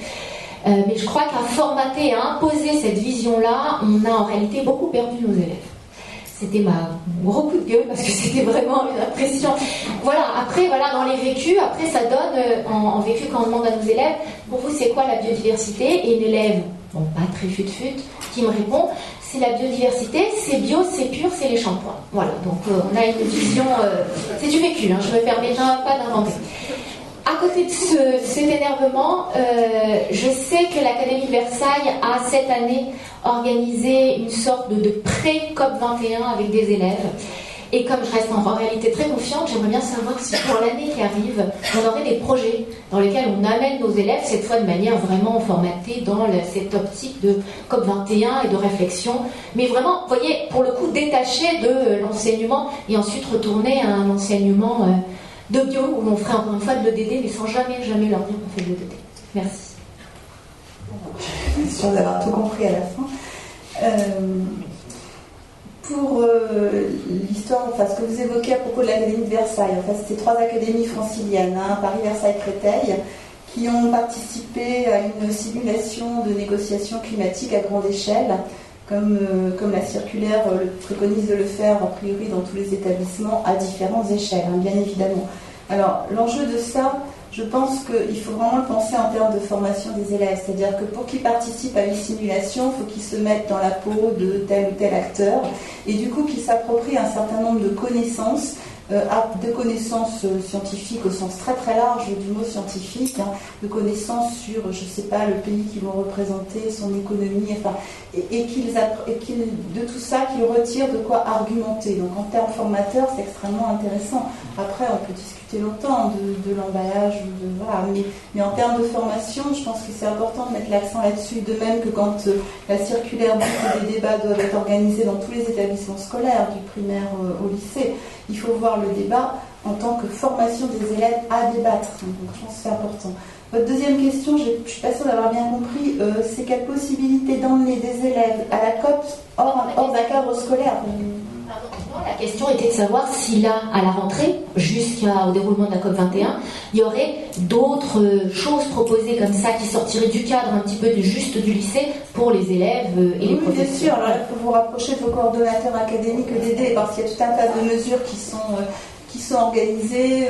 Mais je crois qu'à formater et à imposer cette vision-là, on a en réalité beaucoup perdu nos élèves. C'était ma gros coup de gueule parce que c'était vraiment une impression. Voilà, après, voilà, dans les vécus, après ça donne, en vécu, quand on demande à nos élèves, pour vous c'est quoi la biodiversité? Et une élève, bon, pas très fut-fut, qui me répond, c'est la biodiversité, c'est bio, c'est pur, c'est les shampoings. Voilà, donc on a une vision, c'est du vécu, hein, je me permets pas d'inventer. À côté de cet énervement, je sais que l'Académie de Versailles a cette année organisé une sorte de pré-COP21 avec des élèves. Et comme je reste en réalité très confiante, j'aimerais bien savoir si pour l'année qui arrive, on aurait des projets dans lesquels on amène nos élèves, cette fois de manière vraiment formatée dans cette optique de COP21 et de réflexion, mais vraiment, vous voyez, pour le coup, détaché de l'enseignement et ensuite retourner à un enseignement de bio où on ferait encore une fois de l'EDD, mais sans jamais leur dire qu'on fait de l'EDD. Merci. Je suis sûre d'avoir tout compris à la fin. Pour l'histoire, enfin, ce que vous évoquez à propos de l'Académie de Versailles, en fait, c'était 3 académies franciliennes, hein, Paris, Versailles, Créteil, qui ont participé à une simulation de négociations climatiques à grande échelle, comme la circulaire préconise de le faire, a priori, dans tous les établissements, à différentes échelles, hein, bien évidemment. Alors, l'enjeu de ça, je pense qu'il faut vraiment le penser en termes de formation des élèves. C'est-à-dire que pour qu'ils participent à une simulation, il faut qu'ils se mettent dans la peau de tel ou tel acteur, et du coup qu'ils s'approprient un certain nombre de connaissances, scientifiques au sens très très large du mot scientifique, hein, de connaissances sur, je ne sais pas, le pays qu'ils vont représenter, son économie, enfin, et de tout ça, qu'ils retirent de quoi argumenter. Donc en termes formateurs, c'est extrêmement intéressant. Après, on peut discuter longtemps de l'emballage, voilà, mais en termes de formation, je pense que c'est important de mettre l'accent là-dessus, de même que quand la circulaire dit que les débats doivent être organisés dans tous les établissements scolaires, du primaire au lycée. Il faut voir le débat en tant que formation des élèves à débattre. Donc je pense que c'est important. Votre deuxième question, je ne suis pas sûre d'avoir bien compris, c'est quelle possibilité d'emmener des élèves à la COP hors d'un cadre scolaire? La question était de savoir si là, à la rentrée, jusqu'au déroulement de la COP21, il y aurait d'autres choses proposées comme ça qui sortiraient du cadre un petit peu juste du lycée pour les élèves et les professeurs. Bien sûr, alors il faut vous rapprocher de vos coordonnateurs académiques d'aider, parce qu'il y a tout un tas de mesures qui sont organisées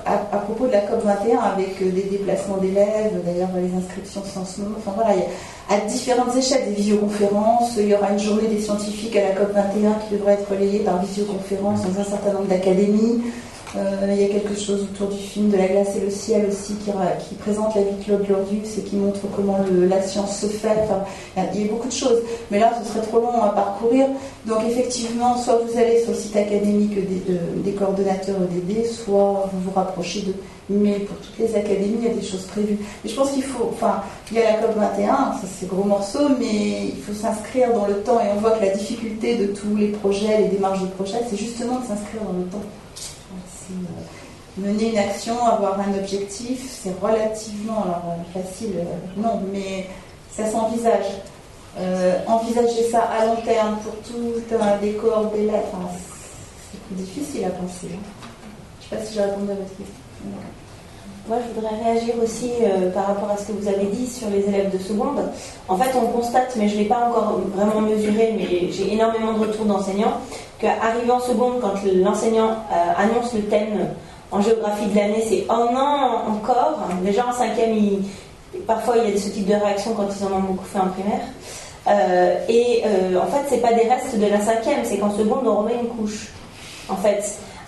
à propos de la COP21 avec des déplacements d'élèves, d'ailleurs les inscriptions sans ce moment, enfin voilà, il y a à différentes échelles, des visioconférences, il y aura une journée des scientifiques à la COP21 qui devrait être relayée par visioconférence dans un certain nombre d'académies. Il y a quelque chose autour du film de La glace et le ciel aussi qui présente la vie de Claude Lorius et qui montre comment la science se fait. Enfin, il y a beaucoup de choses, mais là ce serait trop long à parcourir. Donc effectivement, soit vous allez sur le site académique des coordonnateurs EDD, soit vous vous rapprochez d'eux. Mais pour toutes les académies, il y a des choses prévues. Mais je pense qu'il faut, enfin, il y a la COP21, ça c'est gros morceau, mais il faut s'inscrire dans le temps, et on voit que la difficulté de tous les projets, les démarches de projet, c'est justement de s'inscrire dans le temps. Mener une action, avoir un objectif, c'est relativement facile, non, mais ça s'envisage. Envisager ça à long terme pour tout un décor d'élèves, enfin, c'est plus difficile à penser. Je ne sais pas si j'ai répondu à votre question. Moi, je voudrais réagir aussi par rapport à ce que vous avez dit sur les élèves de seconde. En fait, on constate, mais je ne l'ai pas encore vraiment mesuré, mais j'ai énormément de retours d'enseignants, qu'arrivant en seconde, quand l'enseignant annonce le thème en géographie de l'année, c'est « Oh non, encore !» Déjà en cinquième, parfois il y a ce type de réaction quand ils en ont beaucoup fait en primaire. En fait, c'est pas des restes de la cinquième, c'est qu'en seconde, on remet une couche. En fait.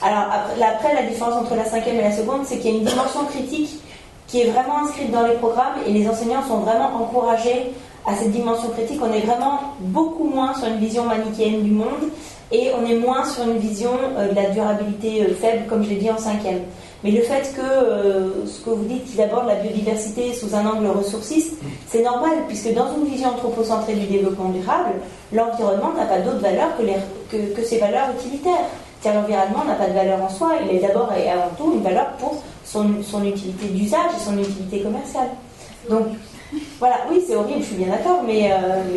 Alors après, la différence entre la cinquième et la seconde, c'est qu'il y a une dimension critique qui est vraiment inscrite dans les programmes et les enseignants sont vraiment encouragés à cette dimension critique. On est vraiment beaucoup moins sur une vision manichéenne du monde et on est moins sur une vision de la durabilité faible, comme je l'ai dit en cinquième. Mais le fait que ce que vous dites, qu'il aborde la biodiversité sous un angle ressourciste, c'est normal, puisque dans une vision anthropocentrée du développement durable, l'environnement n'a pas d'autre valeur que ses valeurs utilitaires. Car l'environnement n'a pas de valeur en soi, il est d'abord et avant tout une valeur pour son utilité d'usage et son utilité commerciale. Donc, voilà, oui, c'est horrible, je suis bien d'accord, mais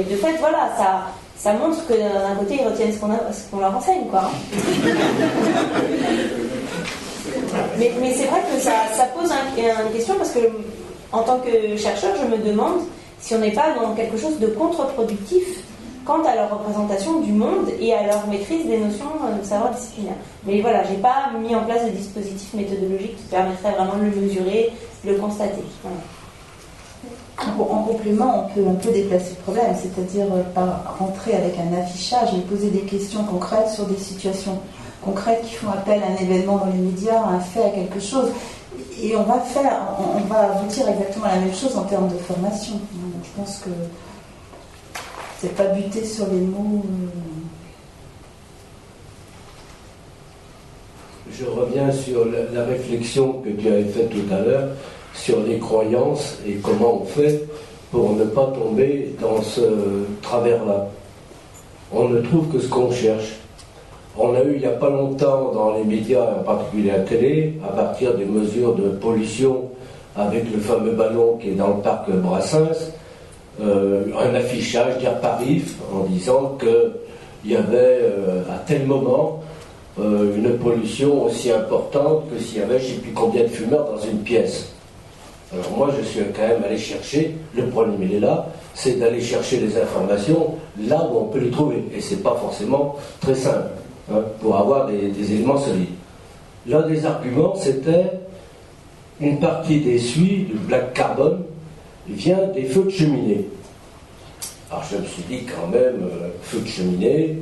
de fait, voilà, ça montre que d'un côté, ils retiennent ce qu'on leur enseigne, quoi. Mais c'est vrai que ça pose une question, parce que, en tant que chercheur, je me demande si on n'est pas dans quelque chose de contre-productif quant à leur représentation du monde et à leur maîtrise des notions de savoir disciplinaire. Mais voilà, j'ai pas mis en place de dispositif méthodologique qui permettrait vraiment de le mesurer, de le constater. Voilà. Bon, en complément, on peut déplacer le problème, c'est-à-dire pas rentrer avec un affichage, mais poser des questions concrètes sur des situations concrètes qui font appel à un événement dans les médias, à un fait, à quelque chose. Et on va aboutir exactement à la même chose en termes de formation. Donc, je pense que c'est pas buter sur les mots. Je reviens sur la réflexion que tu avais faite tout à l'heure sur les croyances et comment on fait pour ne pas tomber dans ce travers-là. On ne trouve que ce qu'on cherche. On a eu il n'y a pas longtemps dans les médias, en particulier à la télé, à partir des mesures de pollution avec le fameux ballon qui est dans le parc Brassens, un affichage d'Airparif en disant qu'il y avait à tel moment une pollution aussi importante que s'il y avait je ne sais plus combien de fumeurs dans une pièce. Alors moi je suis quand même allé chercher, le problème il est là, c'est d'aller chercher les informations là où on peut les trouver. Et c'est pas forcément très simple pour avoir des éléments solides. L'un des arguments c'était une partie des suies, du black carbone, vient des feux de cheminée. Alors je me suis dit quand même, feu de cheminée,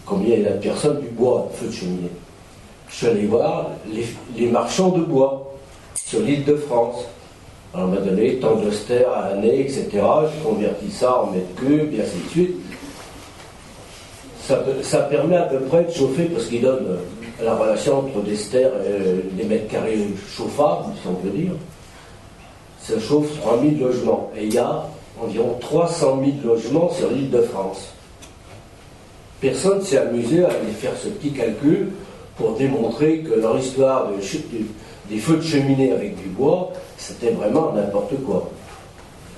combien il y a de personnes du bois, feu de cheminée. Je suis allé voir les marchands de bois sur l'île de France. Alors, on m'a donné tant d'austères à l'année, etc. J'ai converti ça en mètres cubes, et ainsi de suite. Ça permet à peu près de chauffer, parce qu'il donne la relation entre d'ester et les mètres carrés chauffables, si on veut dire. Ça chauffe 3000 logements. Et il y a environ 300 000 logements sur l'île de France. Personne ne s'est amusé à aller faire ce petit calcul pour démontrer que leur histoire des feux de cheminée avec du bois, c'était vraiment n'importe quoi.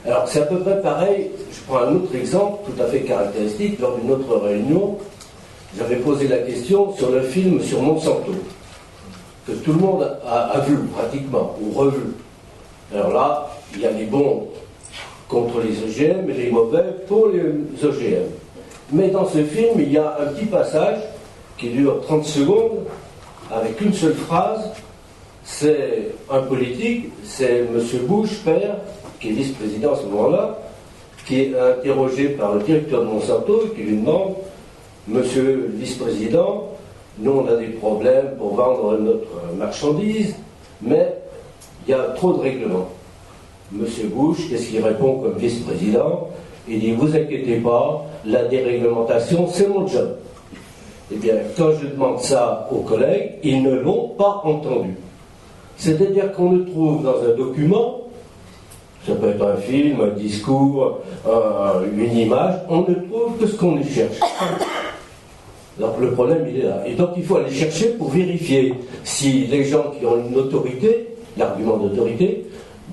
Alors c'est à peu près pareil, je prends un autre exemple tout à fait caractéristique. Lors d'une autre réunion, j'avais posé la question sur le film sur Monsanto, que tout le monde a vu pratiquement, ou revu. Alors là, il y a les bons contre les OGM et les mauvais pour les OGM. Mais dans ce film, il y a un petit passage qui dure 30 secondes, avec une seule phrase. C'est un politique, c'est M. Bush, père, qui est vice-président à ce moment-là, qui est interrogé par le directeur de Monsanto et qui lui demande « Monsieur le vice-président, nous on a des problèmes pour vendre notre marchandise, mais il y a trop de règlements. » Monsieur Bush, qu'est-ce qu'il répond comme vice-président? Il dit « Vous inquiétez pas, la déréglementation, c'est mon job. » Eh bien, quand je demande ça aux collègues, ils ne l'ont pas entendu. C'est-à-dire qu'on le trouve dans un document, ça peut être un film, un discours, une image, on ne trouve que ce qu'on y cherche. Donc le problème, il est là. Et donc il faut aller chercher pour vérifier si les gens qui ont une autorité, l'argument d'autorité,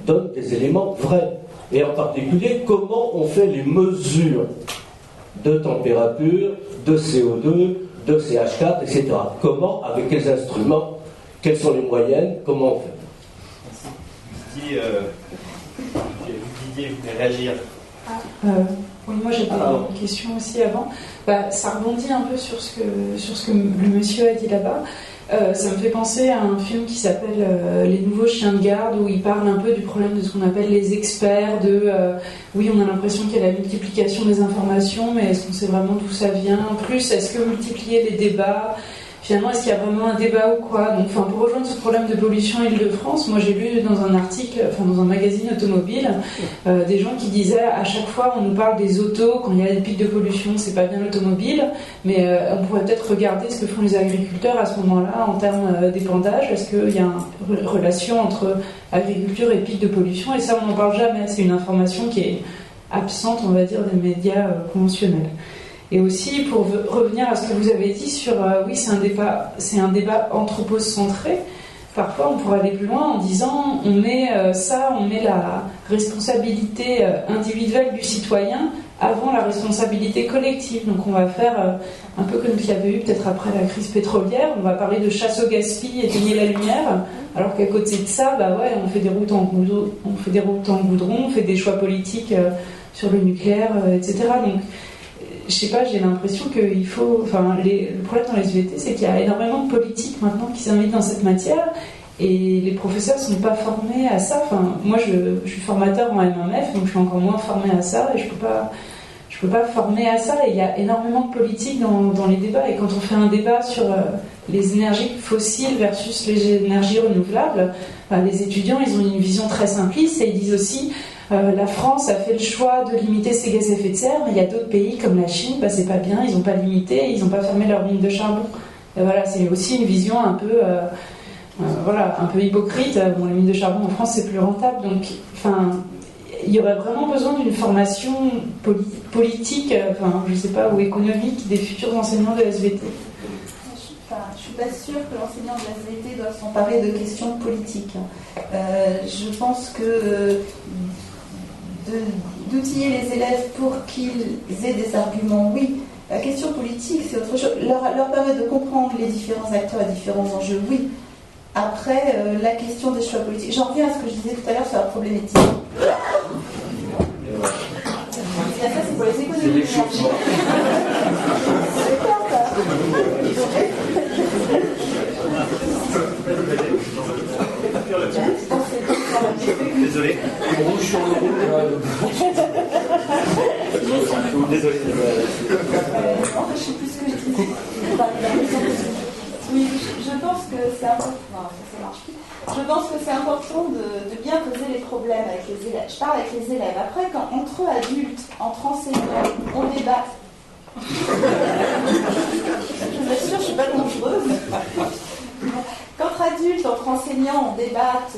donnent des éléments vrais. Et en particulier, comment on fait les mesures de température, de CO2, de CH4, etc. Comment, avec quels instruments, quelles sont les moyennes, comment on fait? Didier, vous voulez réagir? Oui, moi j'avais une question aussi avant. Ça rebondit un peu sur ce que le monsieur a dit là-bas. Ça me fait penser à un film qui s'appelle Les Nouveaux Chiens de Garde, où il parle un peu du problème de ce qu'on appelle les experts, oui, on a l'impression qu'il y a la multiplication des informations, mais est-ce qu'on sait vraiment d'où ça vient? En plus, est-ce que multiplier les débats, finalement, est-ce qu'il y a vraiment un débat ou quoi? Donc, pour rejoindre ce problème de pollution Île-de-France, moi j'ai lu dans un article, dans un magazine automobile, des gens qui disaient à chaque fois on nous parle des autos, quand il y a des pics de pollution, c'est pas bien l'automobile, mais on pourrait peut-être regarder ce que font les agriculteurs à ce moment-là en termes d'épandage. Est-ce qu'il y a une relation entre agriculture et pics de pollution? Et ça, on n'en parle jamais. C'est une information qui est absente, on va dire, des médias conventionnels. Et aussi, pour revenir à ce que vous avez dit sur, oui, c'est un débat anthropocentré. Parfois, on pourrait aller plus loin en disant, on met la responsabilité individuelle du citoyen avant la responsabilité collective. Donc, on va faire un peu comme il y avait eu peut-être après la crise pétrolière. On va parler de chasse au gaspillage, éteigner la lumière, alors qu'à côté de ça, on fait des routes en goudron, on fait des choix politiques sur le nucléaire, etc. Donc, je sais pas, j'ai l'impression qu'il faut. Enfin, le problème dans les UVT, c'est qu'il y a énormément de politique maintenant qui s'invite dans cette matière. Et les professeurs ne sont pas formés à ça. Enfin, moi, je suis formateur en MMF, donc je suis encore moins formée à ça, et je peux pas former à ça. Et il y a énormément de politique dans les débats. Et quand on fait un débat sur les énergies fossiles versus les énergies renouvelables, les étudiants, ils ont une vision très simpliste, et ils disent aussi la France a fait le choix de limiter ses gaz à effet de serre, mais il y a d'autres pays comme la Chine, c'est pas bien, ils n'ont pas limité, ils n'ont pas fermé leurs mines de charbon. Et voilà, c'est aussi une vision un peu un peu hypocrite. Bon, les mines de charbon en France, c'est plus rentable. Donc, il y aurait vraiment besoin d'une formation politique, je sais pas, ou économique des futurs enseignants de SVT. Je suis pas sûre que l'enseignant de la SVT doit s'emparer de questions politiques. Je pense que d'outiller les élèves pour qu'ils aient des arguments, oui. La question politique, c'est autre chose. Leur permettre de comprendre les différents acteurs et différents enjeux, oui. Après, la question des choix politiques. J'en reviens à ce que je disais tout à l'heure sur la problématique. Ça, c'est pour les économies d'énergie. C'est quoi, ça? Désolé. Rouge sur le rouge. Désolé. Je sais plus ce que je disais. Oui, je pense que c'est important. Non, ça marche plus. Je pense que c'est important de bien poser les problèmes avec les élèves. Je parle avec les élèves. Après, quand entre adultes, entre enseignants, on débat. Je vous assure, je ne suis pas dangereuse. Qu'entre adultes, entre enseignants, on débatte,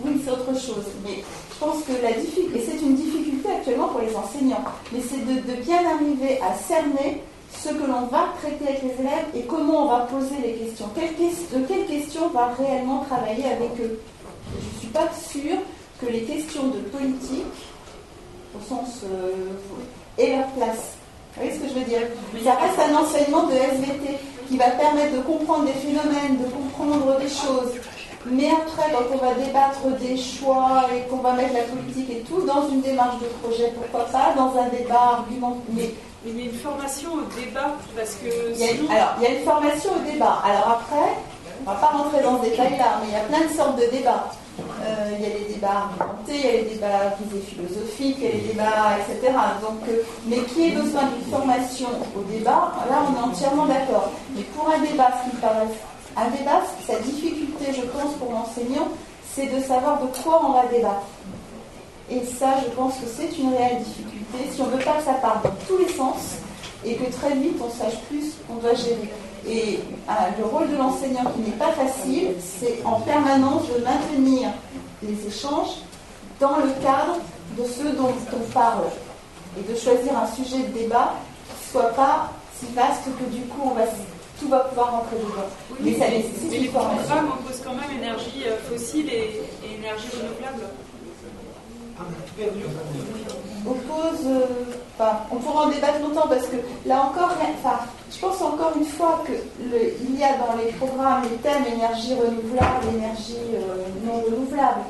oui, c'est autre chose. Mais je pense que et c'est une difficulté actuellement pour les enseignants, mais c'est de bien arriver à cerner ce que l'on va traiter avec les élèves et comment on va poser les questions. De quelles questions on va réellement travailler avec eux. Je ne suis pas sûre que les questions de politique, au sens, aient leur place. Vous voyez ce que je veux dire? Ça reste un enseignement de SVT qui va permettre de comprendre des phénomènes, de comprendre des choses. Mais après, quand on va débattre des choix et qu'on va mettre la politique et tout, dans une démarche de projet, pourquoi pas, dans un débat argumenté. Il y a une formation au débat, parce que... Il y a une formation au débat. Alors après, on ne va pas rentrer dans ce détail-là, mais il y a plein de sortes de débats. Il y a les débats argumentés, il y a les débats visés philosophiques, il y a les débats, etc. Donc, mais qui ait besoin d'une formation au débat, là on est entièrement d'accord. Mais pour un débat, ce qui me paraît... Un débat, sa difficulté, je pense, pour l'enseignant, c'est de savoir de quoi on va débattre. Et ça, je pense que c'est une réelle difficulté. Si on ne veut pas que ça parte dans tous les sens et que très vite on sache plus qu'on doit gérer. Et le rôle de l'enseignant qui n'est pas facile, c'est en permanence de maintenir les échanges dans le cadre de ce dont on parle. Et de choisir un sujet de débat qui ne soit pas si vaste que du coup tout va pouvoir rentrer dedans. Oui, mais ça nécessite une formation. Mais on pose quand même énergie fossile et énergie renouvelable. On pourra en débattre longtemps parce que là encore, je pense encore une fois qu'il y a dans les programmes les thèmes énergie renouvelable, énergie non renouvelable.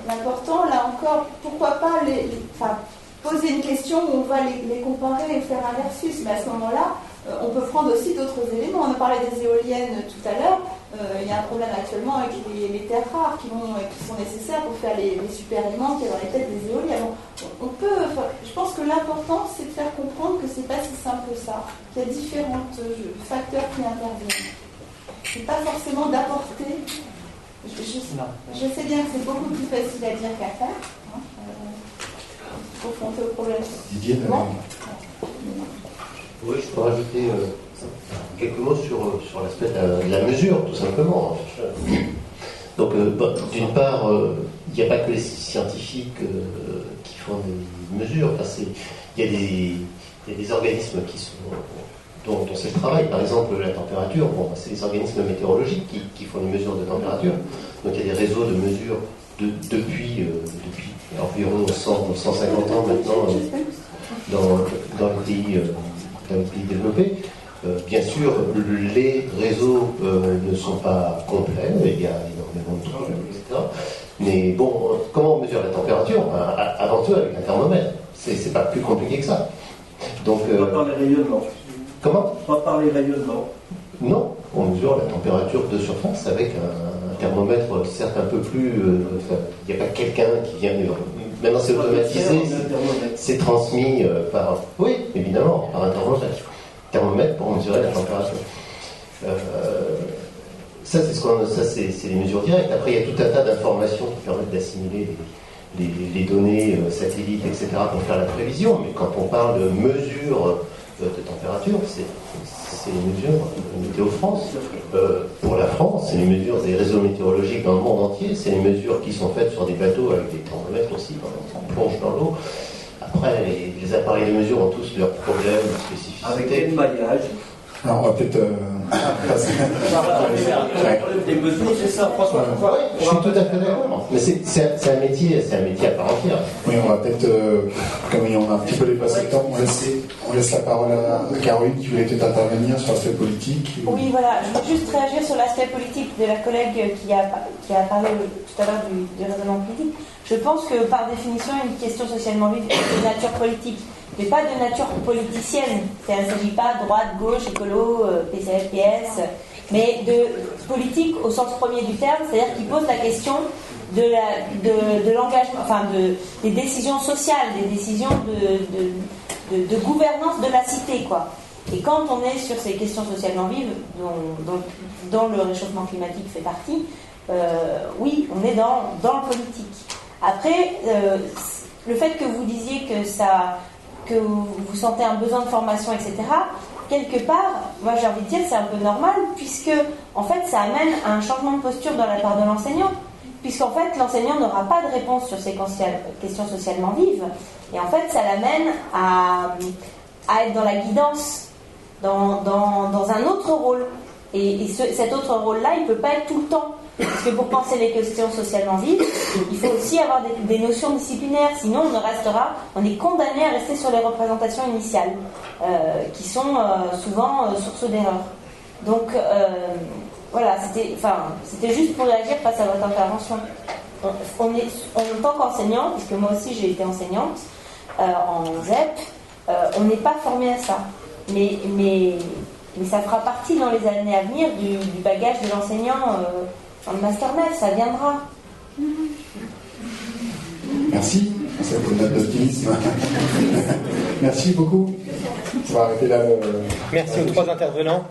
L'important, là encore, pourquoi pas poser une question où on va les comparer et faire un versus, mais à ce moment-là, on peut prendre aussi d'autres éléments. On a parlé des éoliennes tout à l'heure. Il y a un problème actuellement avec les terres rares qui sont nécessaires pour faire les super aliments qu'il y a dans les têtes des éoliennes. Je pense que l'important, c'est de faire comprendre que c'est pas si simple que ça, qu'il y a différents facteurs qui interviennent. C'est pas forcément d'apporter. Je sais bien que c'est beaucoup plus facile à dire qu'à faire. Confronter au problème. Oui, je peux rajouter quelques mots sur l'aspect de la mesure, tout simplement. Donc, d'une part, il n'y a pas que les scientifiques qui font des mesures. Il y a des organismes dont c'est le travail. Par exemple, la température, c'est les organismes météorologiques qui font les mesures de température. Donc, il y a des réseaux de mesures depuis environ 150 ans maintenant dans les pays développés. Bien sûr, les réseaux ne sont pas complets, il y a énormément de trous, etc. Mais bon, comment on mesure la température? Avant tout avec un thermomètre. C'est pas plus compliqué que ça. Donc, pas par les rayonnements. Comment? Pas par les rayonnements. Non, on mesure la température de surface avec un thermomètre, certes un peu plus. Il n'y a pas quelqu'un qui vient. Maintenant, c'est automatisé, c'est transmis par. Oui, évidemment, par un thermomètre pour mesurer la température. Ça, c'est les mesures directes. Après, il y a tout un tas d'informations qui permettent d'assimiler les données satellites, etc., pour faire la prévision. Mais quand on parle de mesures de température, c'est les mesures de Météo France. Pour la France, c'est les mesures des réseaux météorologiques dans le monde entier. C'est les mesures qui sont faites sur des bateaux avec des thermomètres aussi, on plonge dans l'eau. Après, les appareils de mesure ont tous leurs problèmes, spécificités. Avec quel maillage? Alors, on va peut-être passer. Des mesures, c'est ça, François. Je suis tout à fait d'accord. Mais c'est un métier à part entière. Oui, on va peut-être, comme on a un petit peu dépassé le temps, on laisse la parole à Caroline qui voulait peut-être intervenir sur l'aspect politique. Oui, voilà, je veux juste réagir sur l'aspect politique de la collègue qui a parlé tout à l'heure du raisonnement politique. Je pense que par définition, une question socialement vive est de nature politique, mais pas de nature politicienne. Il ne s'agit pas de droite, gauche, écolo, PCF, PS, mais de politique au sens premier du terme, c'est-à-dire qui pose la question de l'engagement, enfin des décisions sociales, des décisions de gouvernance de la cité, quoi. Et quand on est sur ces questions socialement vives, dont le réchauffement climatique fait partie, oui, on est dans le politique. Après, le fait que vous disiez que vous sentez un besoin de formation, etc., quelque part, moi j'ai envie de dire c'est un peu normal, puisque en fait ça amène à un changement de posture dans la part de l'enseignant, puisqu'en fait l'enseignant n'aura pas de réponse sur ces questions socialement vives, et en fait ça l'amène à être dans la guidance, dans un autre rôle, et cet autre rôle-là il ne peut pas être tout le temps. Parce que pour penser les questions socialement vives, il faut aussi avoir des notions disciplinaires, sinon on est condamné à rester sur les représentations initiales, qui sont souvent source d'erreur. Donc voilà, c'était juste pour réagir face à votre intervention. En tant qu'enseignant, puisque moi aussi j'ai été enseignante en ZEP, on n'est pas formé à ça. Mais ça fera partie dans les années à venir du bagage de l'enseignant. En Master 9, ça viendra. Merci pour cette note d'optimisme. Merci beaucoup. On va arrêter là. Merci aux trois intervenants.